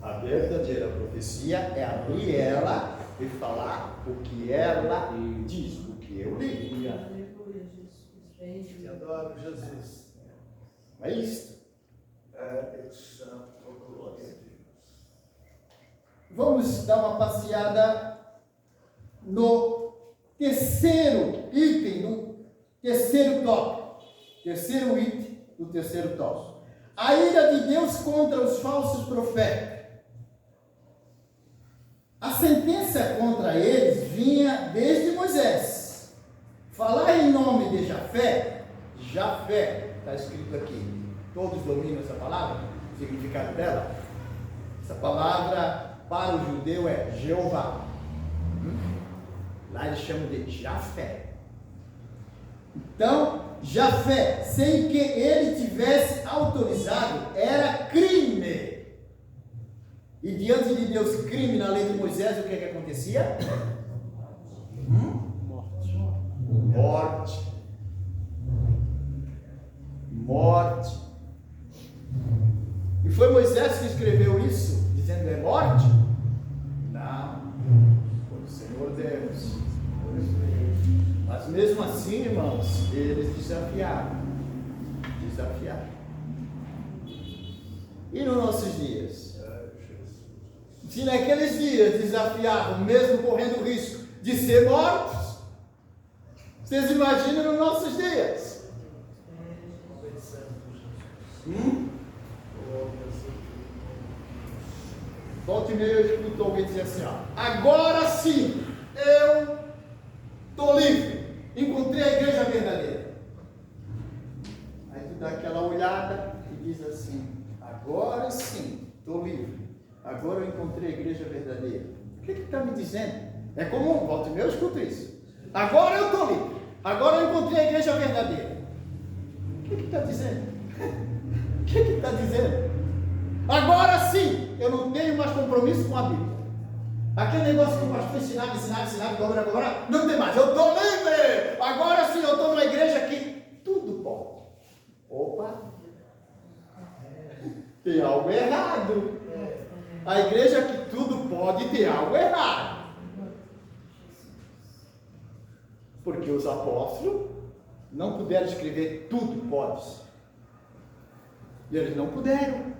A verdadeira profecia é abrir ela e falar o que ela diz, o que eu li. Aleluia, Jesus. Te adoro, Jesus. É isso. Deus Santo, glória a Deus. Vamos dar uma passeada no terceiro item, no terceiro tópico. Terceiro item do terceiro tópico. A ira de Deus contra os falsos profetas. A sentença contra eles vinha desde Moisés. Falar em nome de Jafé, está escrito aqui. Todos dominam essa palavra? O significado dela? Essa palavra para o judeu é Jeová. Lá eles chamam de Jafé. Então, Jafé, sem que ele tivesse autorizado, era crime. E diante de Deus, crime na lei de Moisés, o que acontecia? Morte. E foi Moisés que escreveu isso, dizendo é morte? Não, foi o Senhor Deus. Mas mesmo assim, irmãos, eles desafiaram. E nos nossos dias? Se naqueles dias desafiavam, mesmo correndo o risco de ser mortos, vocês imaginam nos nossos dias? Volta e meia eu escuto alguém dizer assim, ó, agora sim, eu estou livre, encontrei a igreja verdadeira. Aí tu dá aquela olhada e diz assim, agora sim, estou livre. Agora eu encontrei a igreja verdadeira. O que está me dizendo? É comum, volta e meia eu escuto isso. Agora eu estou livre. Agora eu encontrei a igreja verdadeira. O que está dizendo? O que está dizendo? Agora sim, eu não tenho mais compromisso com a Bíblia. Aquele negócio que o pastor ensinava, agora não tem mais. Eu estou livre. Agora sim, eu estou numa igreja que tudo pode. tem algo errado. A igreja que tudo pode ter algo errado. Porque os apóstolos não puderam escrever tudo podes. E eles não puderam.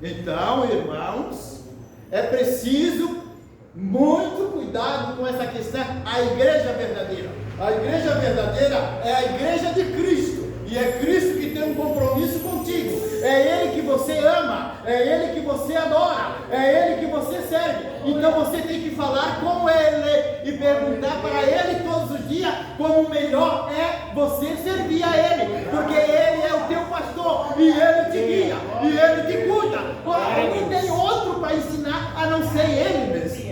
Então, irmãos, é preciso muito cuidado com essa questão. A igreja verdadeira. A igreja verdadeira é a igreja de Cristo. E é Cristo que tem um compromisso contigo. É Ele que você ama. É Ele que você adora. É Ele que você serve. Então você tem que falar com Ele e perguntar para Ele todos os dias como melhor é você servir a Ele. Porque Ele é o teu pastor. E Ele te guia. E Ele te cuida. Não tem outro para ensinar a não ser Ele mesmo.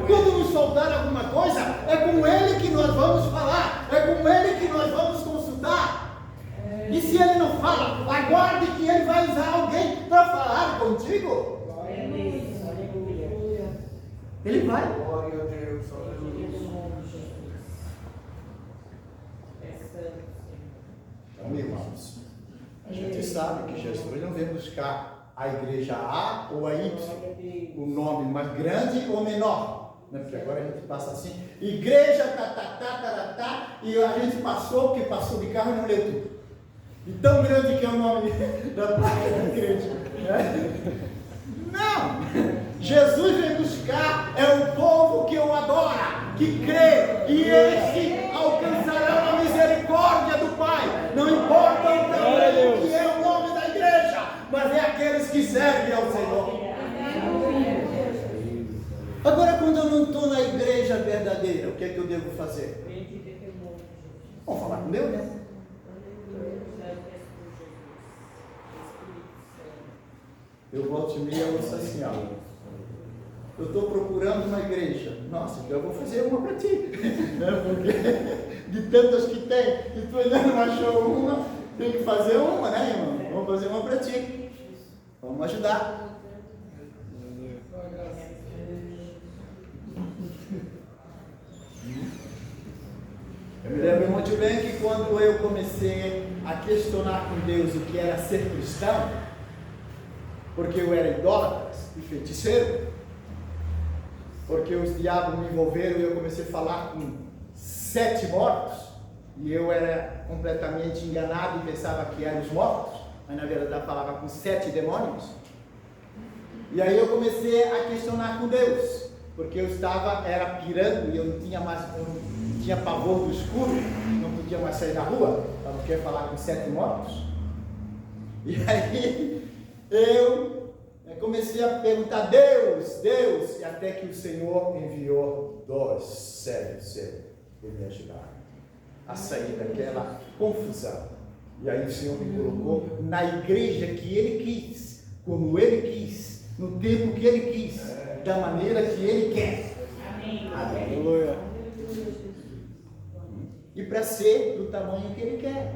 Quando nos faltar alguma coisa, é com Ele que nós vamos falar. É com Ele que nós vamos consultar. E se Ele não fala, aguarde que Ele vai usar alguém para falar contigo. Ele vai. Glória a Deus, aleluia. Então, irmãos, a gente sabe que Jesus não vem buscar a igreja A ou a Y, o nome mais grande ou menor, né? Porque agora a gente passa assim, igreja, e a gente passou, porque passou de carro e não leu tudo. E tão grande que é o nome da placa da igreja. Né? Não! Jesus vem buscar é o povo que o adora, que crê, e esse alcançará a misericórdia do Pai. Não importa o tamanho que é o nome da igreja, mas é aqueles que servem ao Senhor. Agora, quando eu não estou na igreja verdadeira, o que é que eu devo fazer? Vamos falar com Deus, né? Eu volto e meia ouço assim, ó. Eu estou procurando uma igreja. Nossa, então eu vou fazer uma para ti. Porque de tantas que tem, e tu ainda não achou uma, tem que fazer uma, né, irmão? Vamos fazer uma para ti. Vamos ajudar. Eu me lembro muito bem que quando eu comecei a questionar com Deus o que era ser cristão, porque eu era idólatra e feiticeiro, porque os diabos me envolveram e eu comecei a falar com 7 mortos, e eu era completamente enganado e pensava que eram os mortos, mas na verdade eu falava com 7 demônios. E aí eu comecei a questionar com Deus, porque eu era pirando e eu não tinha pavor do escuro, não podia mais sair na rua, eu não queria falar com 7 mortos. E aí eu comecei a perguntar, Deus, e até que o Senhor enviou 2 servos para me ajudar a sair daquela confusão. E aí o Senhor me colocou na igreja que Ele quis, como Ele quis, no tempo que Ele quis, da maneira que Ele quer. Amém. Aleluia. E para ser do tamanho que Ele quer.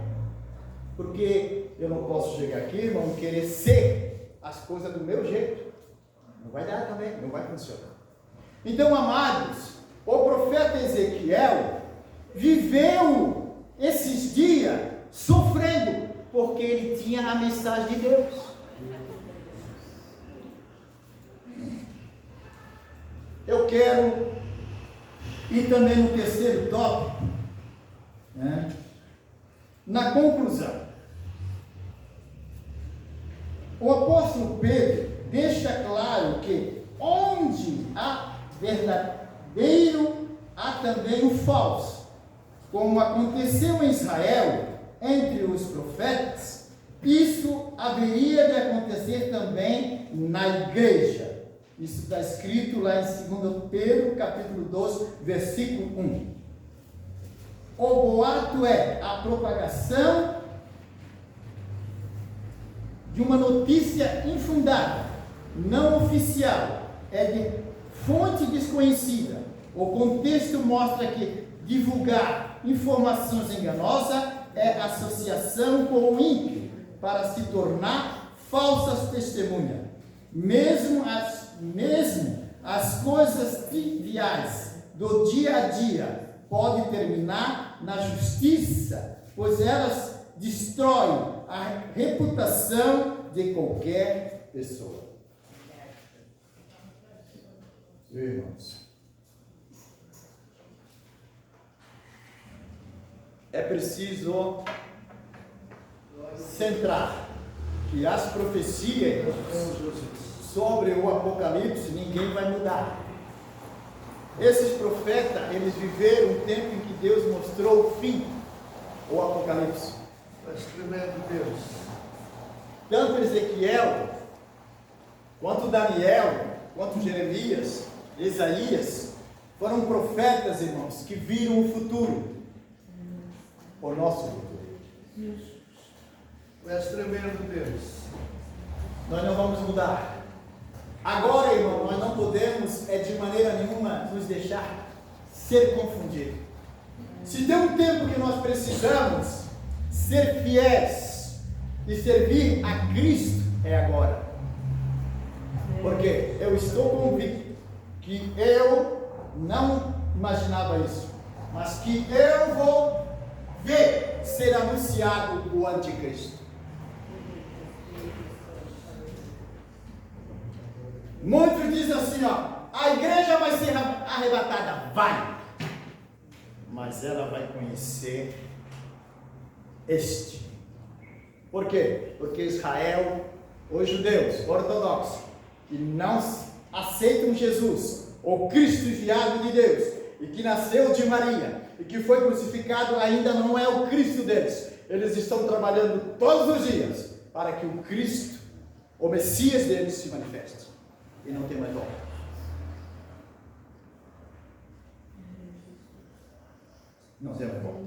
Porque eu não posso chegar aqui, irmão, e querer ser as coisas do meu jeito. Não vai dar também, não vai funcionar. Então, amados, o profeta Ezequiel viveu esses dias sofrendo, porque ele tinha a mensagem de Deus. Eu quero ir também no terceiro tópico, né? Na conclusão. O apóstolo Pedro deixa claro que onde há verdadeiro, há também o falso. Como aconteceu em Israel, entre os profetas, isso haveria de acontecer também na igreja. Isso está escrito lá em 2 Pedro, capítulo 2, versículo 1. O boato é a propagação de uma notícia infundada, não oficial, é de fonte desconhecida. O contexto mostra que divulgar informações enganosas é associação com o ímpio para se tornar falsas testemunhas. Mesmo as coisas triviais do dia a dia podem terminar na justiça, pois elas destrói a reputação de qualquer pessoa. Irmãos, é preciso centrar que as profecias sobre o Apocalipse ninguém vai mudar. Esses profetas, eles viveram um tempo em que Deus mostrou o fim, o Apocalipse. Mas tremendo Deus. Tanto Ezequiel, quanto Daniel, quanto Jeremias, Isaías, foram profetas, irmãos, que viram o futuro, o nosso futuro. Mas tremendo Deus. Nós não vamos mudar. Agora, irmão, nós não podemos, de maneira nenhuma, nos deixar ser confundidos. Se tem um tempo que nós precisamos ser fiéis e servir a Cristo, é agora. Porque eu estou convicto que eu não imaginava isso, mas que eu vou ver ser anunciado o anticristo. Muitos dizem assim, a igreja vai ser arrebatada, vai, mas ela vai conhecer este. Por quê? Porque Israel, os judeus ortodoxos, que não aceitam Jesus, o Cristo enviado de Deus, e que nasceu de Maria, e que foi crucificado, ainda não é o Cristo deles. Eles estão trabalhando todos os dias para que o Cristo, o Messias deles, se manifeste. E não tem mais volta. Não tem mais volta.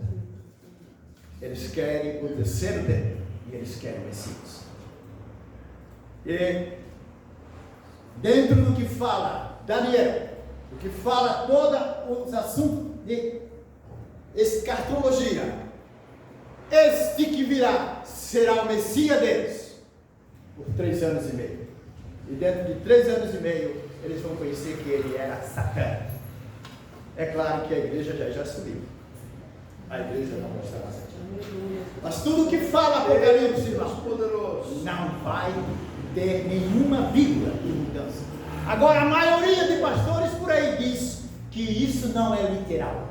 Eles querem o terceiro tempo e eles querem o Messias. E dentro do que fala Daniel, do que fala todos os assuntos de escatologia, este que virá será o Messias deles por 3 anos e meio. E dentro de 3 anos e meio, eles vão conhecer que ele era Satã. É claro que a igreja já subiu. A igreja não vai estar mais aqui. Mas tudo que fala Apocalipse, não vai ter nenhuma vírgula de mudança. Agora, a maioria de pastores por aí diz que isso não é literal.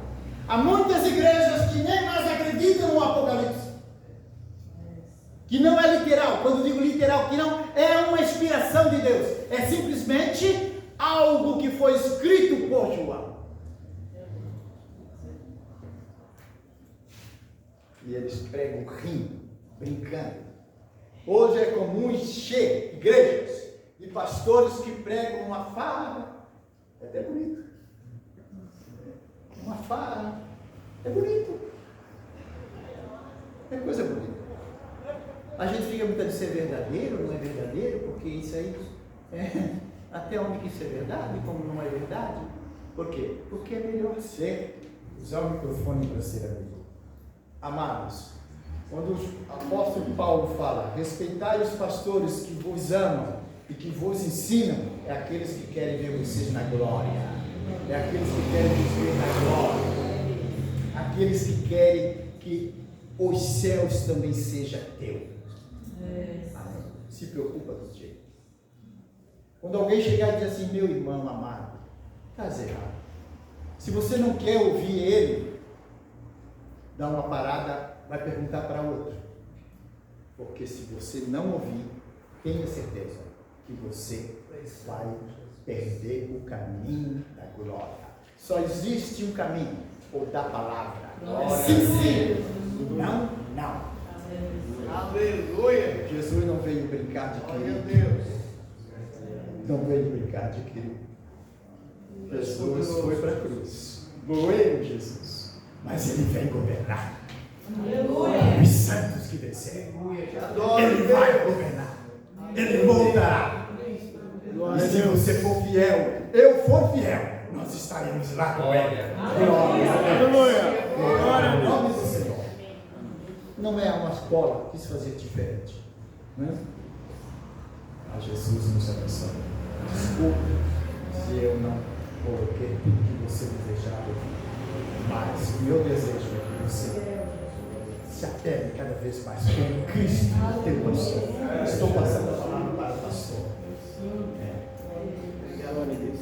Há muitas igrejas que nem mais acreditam no Apocalipse. Que não é literal. Quando digo literal, que não é uma inspiração de Deus. É simplesmente algo que foi escrito por João. E eles pregam rindo, brincando. Hoje é comum encher igrejas de pastores que pregam uma fala. É até bonito. Uma fala. É bonito. É coisa bonita. A gente fica muito de ser verdadeiro, não é verdadeiro, porque isso aí até onde que isso é verdade, como não é verdade. Por quê? Porque é melhor usar o microfone para ser amigo. Amados, quando o apóstolo Paulo fala, respeitai os pastores que vos amam e que vos ensinam, é aqueles que querem ver vocês na glória, é aqueles que querem viver na glória, aqueles que querem que os céus também sejam teus. Se preocupa com jeito. Quando alguém chegar e dizer assim, meu irmão amado, estás errado. Se você não quer ouvir ele, dá uma parada, vai perguntar para outro. Porque se você não ouvir, tenha certeza que você vai perder o caminho da glória. Só existe um caminho, o da palavra. Sim, sim. Não, não. Aleluia! Jesus não veio brincar de querido. Deus. Não veio brincar de querido. Jesus foi para a cruz. Doeu Jesus. Mas ele vem governar. Aleluia! Os santos que desceram. Ele vai governar. Ele voltará. E se você for fiel, eu for fiel, nós estaremos lá com ele. Glória. Aleluia! Glória ao nome do Senhor. Não é uma escola, quis fazer diferente. Né? Mas Jesus nos abençoe. Desculpe se eu não coloquei tudo que você desejava, mas o meu desejo é que você se apegue cada vez mais com Cristo, teu pastor. Estou passando a palavra para o pastor. Glória a Deus.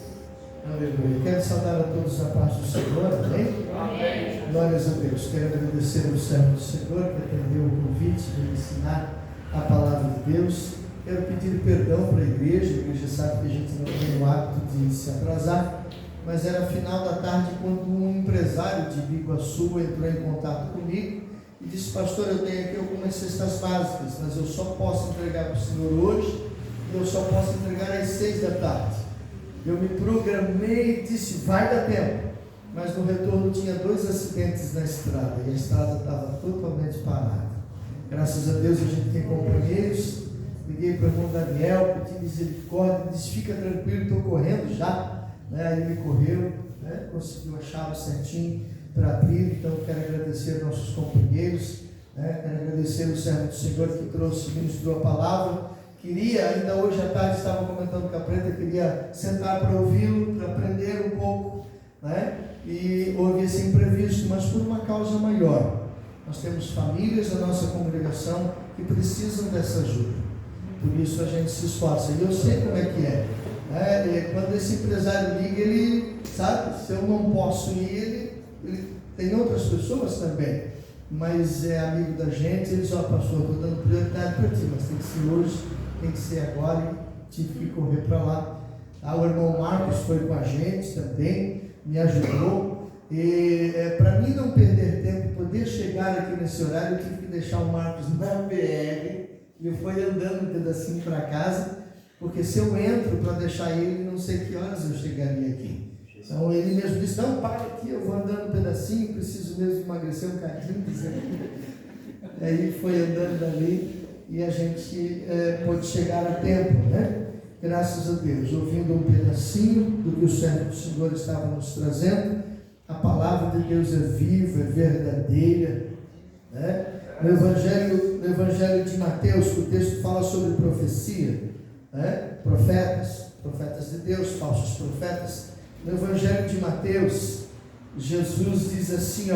Aleluia. Quero saudar a todos a paz do Senhor, amém? Amém. Glórias a Deus. Quero agradecer ao servo do Senhor que atendeu o convite de ensinar a palavra de Deus. Quero pedir perdão para a igreja sabe que a gente não tem o hábito de se atrasar, mas era final da tarde quando um empresário de Biguaçu entrou em contato comigo e disse: pastor, eu tenho aqui algumas cestas básicas, mas eu só posso entregar para o senhor hoje e eu só posso entregar às 6 da tarde. Eu me programei e disse: vai dar tempo. Mas no retorno tinha 2 acidentes na estrada e a estrada estava totalmente parada. Graças a Deus a gente tem companheiros. Liguei para o irmão Daniel, pedi misericórdia, ele disse: fica tranquilo, estou correndo já. Aí ele correu, conseguiu achar certinho para abrir. Então quero agradecer aos nossos companheiros, quero agradecer o servo do Senhor que trouxe, ministrou a palavra. Queria, ainda hoje à tarde estava comentando com a Preta, queria sentar para ouvi-lo, para aprender um pouco, e houve esse imprevisto, mas por uma causa maior. Nós temos famílias da nossa congregação que precisam dessa ajuda, por isso a gente se esforça, e eu sei como é que é. Quando esse empresário liga, ele sabe, se eu não posso ir, ele tem outras pessoas também, mas é amigo da gente. Ele diz: ó, pastor, estou dando prioridade para ti, mas tem que ser hoje, tem que ser agora, e tive que correr para lá. O irmão Marcos foi com a gente também, me ajudou, e para mim não perder tempo, poder chegar aqui nesse horário, eu tive que deixar o Marcos na BR, ele foi andando um pedacinho para casa, porque se eu entro para deixar ele, não sei que horas eu chegaria aqui. Então ele mesmo disse: não, para aqui, eu vou andando um pedacinho, preciso mesmo emagrecer um cadinho. Aí foi andando dali e a gente pôde chegar a tempo, Graças a Deus, ouvindo um pedacinho do que o servo do Senhor estava nos trazendo. A palavra de Deus é viva, é verdadeira, No Evangelho de Mateus, o texto fala sobre profecia, profetas de Deus, falsos profetas. No Evangelho de Mateus, Jesus diz assim,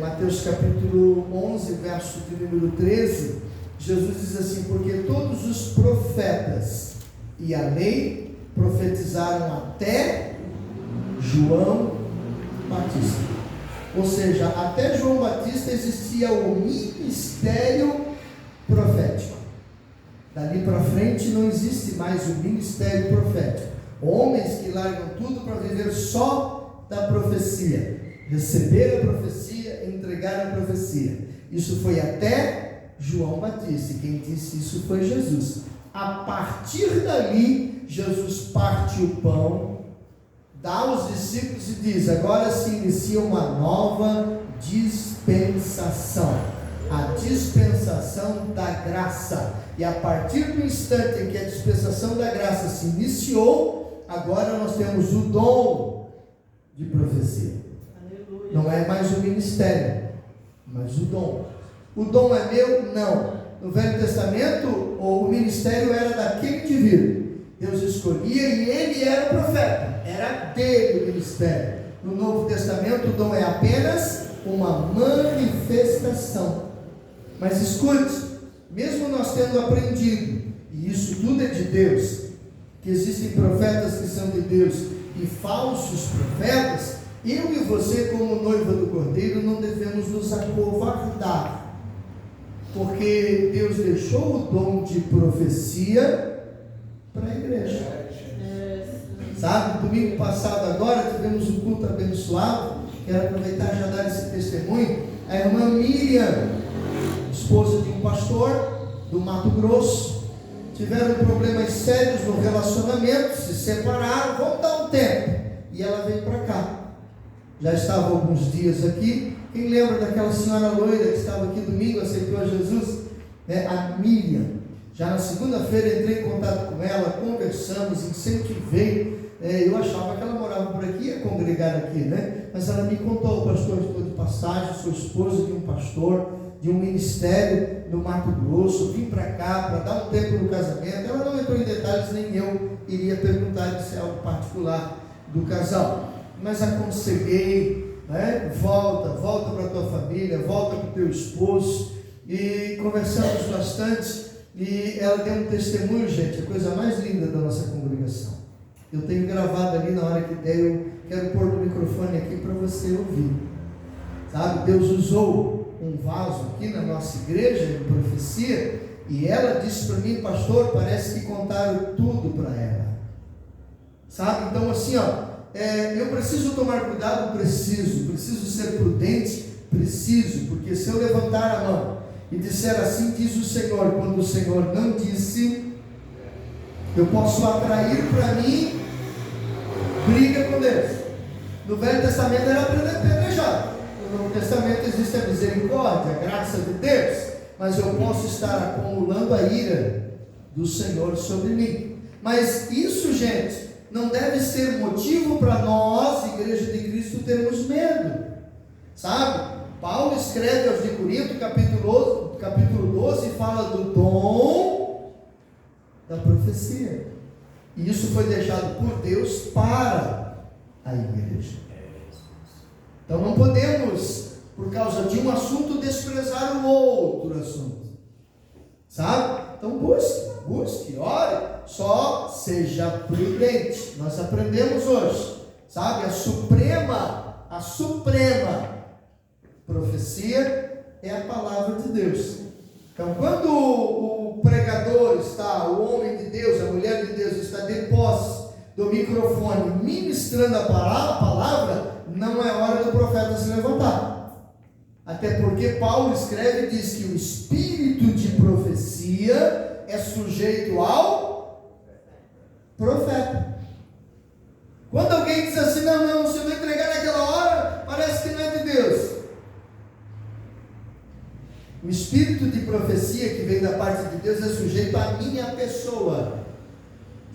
Mateus capítulo 11, verso de número 13, Jesus diz assim: porque todos os profetas e a lei profetizaram até João Batista. Ou seja, até João Batista existia o ministério profético. Dali para frente não existe mais o ministério profético. Homens que largam tudo para viver só da profecia, receber a profecia, entregar a profecia. Isso foi até João Batista, e quem disse isso foi Jesus. A partir dali, Jesus parte o pão, dá aos discípulos e diz: agora se inicia uma nova dispensação, a dispensação da graça. E a partir do instante em que a dispensação da graça se iniciou, agora nós temos o dom de profecia. Aleluia. Não é mais o ministério, mas o dom. O dom é meu? Não. No Velho Testamento, o ministério era daquele indivíduo. Deus escolhia e ele era o profeta, era dele o ministério. No Novo Testamento, o dom é apenas uma manifestação. Mas escute, mesmo nós tendo aprendido, e isso tudo é de Deus, que existem profetas que são de Deus e falsos profetas, eu e você, como noiva do Cordeiro, não devemos nos acovardar, porque Deus deixou o dom de profecia para a igreja. Sabe, domingo passado agora tivemos um culto abençoado. Quero aproveitar e já dar esse testemunho. A irmã Miriam, esposa de um pastor do Mato Grosso, tiveram problemas sérios no relacionamento, se separaram, vão dar um tempo, e ela veio para cá. Já estava alguns dias aqui. Quem lembra daquela senhora loira que estava aqui domingo, aceitou a Jesus? A Miriam. Já na segunda-feira entrei em contato com ela, conversamos, incentivei. Eu achava que ela morava por aqui, ia congregar aqui, Mas ela me contou: pastor, estou de passagem, sou esposa de um pastor, de um ministério no Mato Grosso, vim para cá para dar um tempo no casamento. Ela não entrou em detalhes, nem eu iria perguntar, se é algo particular do casal. Mas aconselhei, né? Volta para a tua família, volta para o teu esposo. E conversamos bastante, e ela deu um testemunho, gente, a coisa mais linda da nossa congregação. Eu tenho gravado ali na hora que der, eu quero pôr o microfone aqui para você ouvir. Sabe, Deus usou um vaso aqui na nossa igreja, de profecia, e ela disse para mim: pastor, parece que contaram tudo para ela. Sabe, então assim, eu preciso tomar cuidado, preciso ser prudente, preciso, porque se eu levantar a mão e disser assim diz o Senhor, quando o Senhor não disse, eu posso atrair para mim briga com Deus. No Velho Testamento era apedrejado, no Novo Testamento existe a misericórdia, a graça de Deus, mas eu posso estar acumulando a ira do Senhor sobre mim. Mas isso, gente, não deve ser motivo para nós, Igreja de Cristo, termos medo, sabe? Paulo escreve aos de Corinto, capítulo 12, fala do dom da profecia. E isso foi deixado por Deus para a igreja. Então não podemos, por causa de um assunto, desprezar o outro assunto. Sabe? Então busque, ore, só seja prudente. Nós aprendemos hoje, sabe? A suprema profecia é a palavra de Deus. Então, quando o pregador está, o homem de Deus, a mulher de Deus está de posse do microfone ministrando a palavra, não é hora do profeta se levantar. Até porque Paulo escreve e diz que o espírito de profecia é sujeito ao profeta. Quando alguém diz assim, não, se eu não entregar naquela hora, parece que não é de Deus. O espírito de profecia que vem da parte de Deus é sujeito à minha pessoa.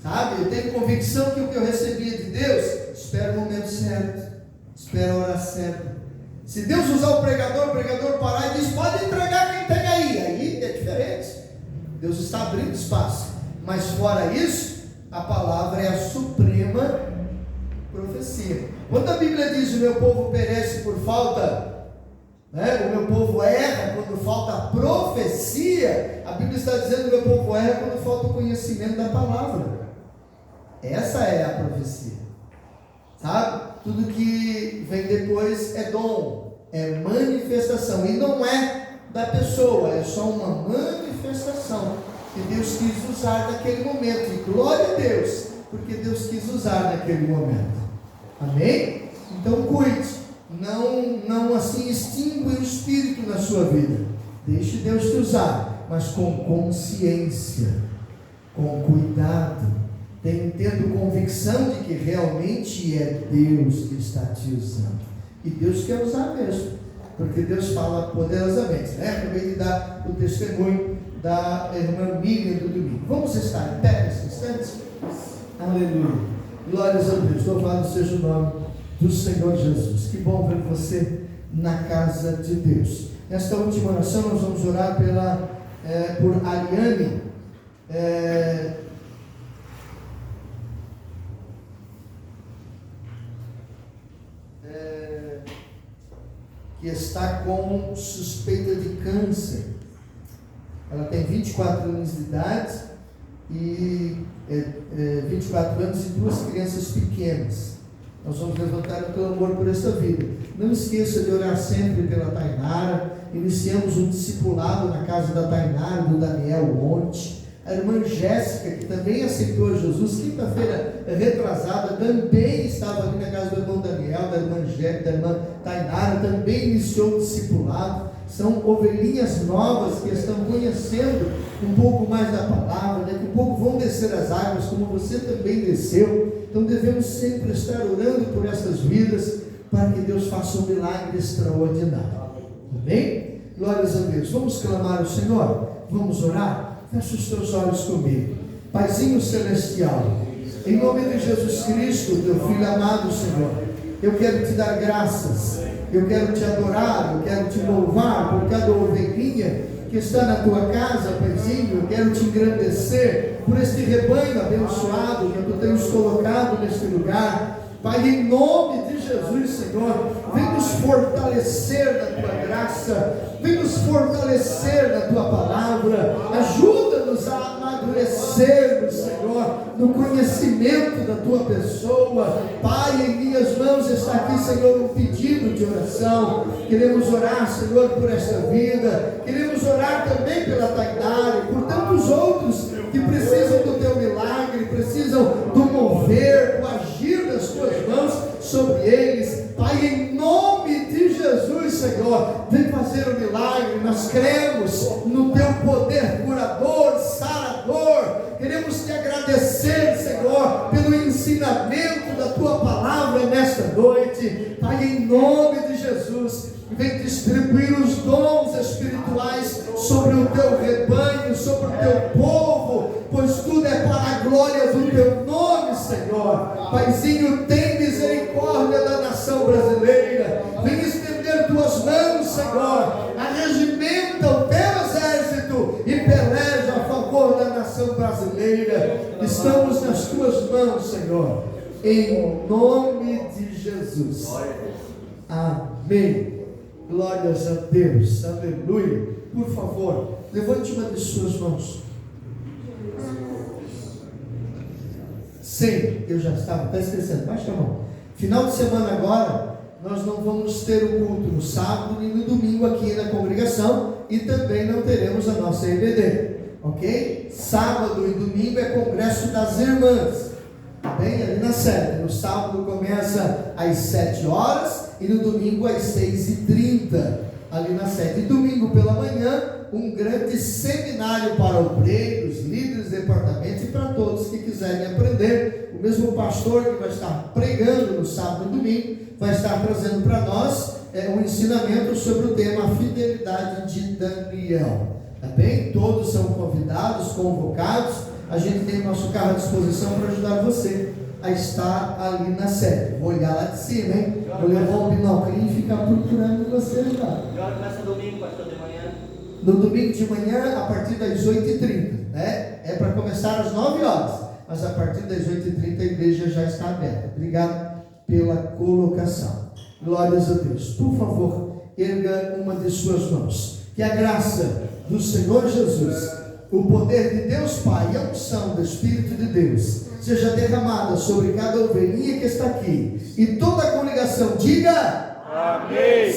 Sabe? Eu tenho convicção que o que eu recebia de Deus, espero o momento certo, espero a hora certa. Se Deus usar o pregador parar e diz, pode entregar quem tem aí é diferente. Deus está abrindo espaço. Mas fora isso, a palavra é a suprema profecia. Quando a Bíblia diz, o meu povo perece por falta, o meu povo erra quando falta profecia, a Bíblia está dizendo, o meu povo erra quando falta o conhecimento da palavra. Essa é a profecia. Sabe? Tudo que vem depois é dom, é manifestação, e não é da pessoa, é só uma manifestação que Deus quis usar naquele momento, e glória a Deus, porque Deus quis usar naquele momento. Amém? Então cuide, não assim extingue o espírito na sua vida, deixe Deus te usar, mas com consciência, com cuidado, tendo convicção de que realmente é Deus que está te usando. E Deus quer usar mesmo, porque Deus fala poderosamente, Acabei de dar o testemunho da irmã Miriam do domingo. Vamos estar em pé nesse instante? Aleluia. Glórias a Deus. Louvado seja o nome do Senhor Jesus. Que bom ver você na casa de Deus. Nesta última oração nós vamos orar por Ariane, que está com suspeita de câncer. Ela tem 24 anos de idade e 24 anos e 2 crianças pequenas. Nós vamos levantar o clamor por essa vida. Não esqueça de orar sempre pela Tainara. Iniciamos um discipulado na casa da Tainara, do Daniel ontem. A irmã Jéssica, que também aceitou Jesus, quinta-feira retrasada, também estava ali na casa do irmão Daniel, da irmã Jéssica, da irmã Tainara, também iniciou o discipulado. São ovelhinhas novas que estão conhecendo um pouco mais da palavra, daqui a pouco vão descer as águas, como você também desceu. Então devemos sempre estar orando por essas vidas, para que Deus faça um milagre extraordinário. Amém? Glórias a Deus. Vamos clamar ao Senhor? Vamos orar? Feche os teus olhos comigo. Paizinho celestial, em nome de Jesus Cristo, teu Filho amado, Senhor, eu quero te dar graças, eu quero te adorar, eu quero te louvar por cada ovelhinha que está na tua casa, Paizinho. Eu quero te engrandecer por este rebanho abençoado que tu tens colocado neste lugar. Pai, em nome de Jesus, Senhor, vem nos fortalecer na tua graça, vem nos fortalecer na tua palavra, ajuda-nos a amadurecermos, Senhor, no conhecimento da tua pessoa. Pai, em minhas mãos está aqui, Senhor, um pedido de oração. Queremos orar, Senhor, por esta vida, queremos orar também pela Tainara e por tantos outros que precisam do teu milagre, precisam do mover, do agir das tuas mãos sobre eles. Pai, em nome de Jesus, Senhor, vem fazer o milagre. Nós cremos no teu poder curador, sarador. Queremos te agradecer, Senhor, pelo ensinamento da tua palavra nesta noite. Pai, em nome de Jesus, vem distribuir os dons espirituais sobre o teu rebanho, sobre o teu povo, pois tudo é para a glória do teu nome, Senhor. Paizinho, tem misericórdia da nação brasileira. Vem estender tuas mãos, Senhor. Arregimenta o teu exército e peleja a favor da nação brasileira. Estamos nas tuas mãos, Senhor, em nome de Jesus. Amém. Glórias a Deus, aleluia. Por favor, levante uma de suas mãos. Sim, eu já estava, está esquecendo, baixa a mão. Final de semana agora, nós não vamos ter o culto no sábado e no domingo aqui na congregação, e também não teremos a nossa EBD, ok? Sábado e domingo é congresso das irmãs, bem ali na sede. No sábado começa às 7 horas e no domingo às 6h30 ali na sede. E domingo pela manhã, um grande seminário para obreiros, líderes de departamento e para todos que quiserem aprender. O mesmo pastor que vai estar pregando no sábado e domingo vai estar trazendo para nós um ensinamento sobre o tema a fidelidade de Daniel. Tá bem? Todos são convidados, convocados. A gente tem o nosso carro à disposição para ajudar você a estar ali na sede. Vou olhar lá de cima, hein? Vou levar um binóculo e ficar procurando você lá. Que hora começa domingo, pastor, de manhã? No domingo de manhã, a partir das 8h30, né? É para começar às 9 horas, mas a partir das 8h30 a igreja já está aberta. Obrigado pela colocação. Glórias a Deus. Por favor, erga uma de suas mãos. Que a graça do Senhor Jesus, o poder de Deus Pai e a unção do Espírito de Deus seja derramada sobre cada ovelhinha que está aqui. E toda a congregação diga: amém.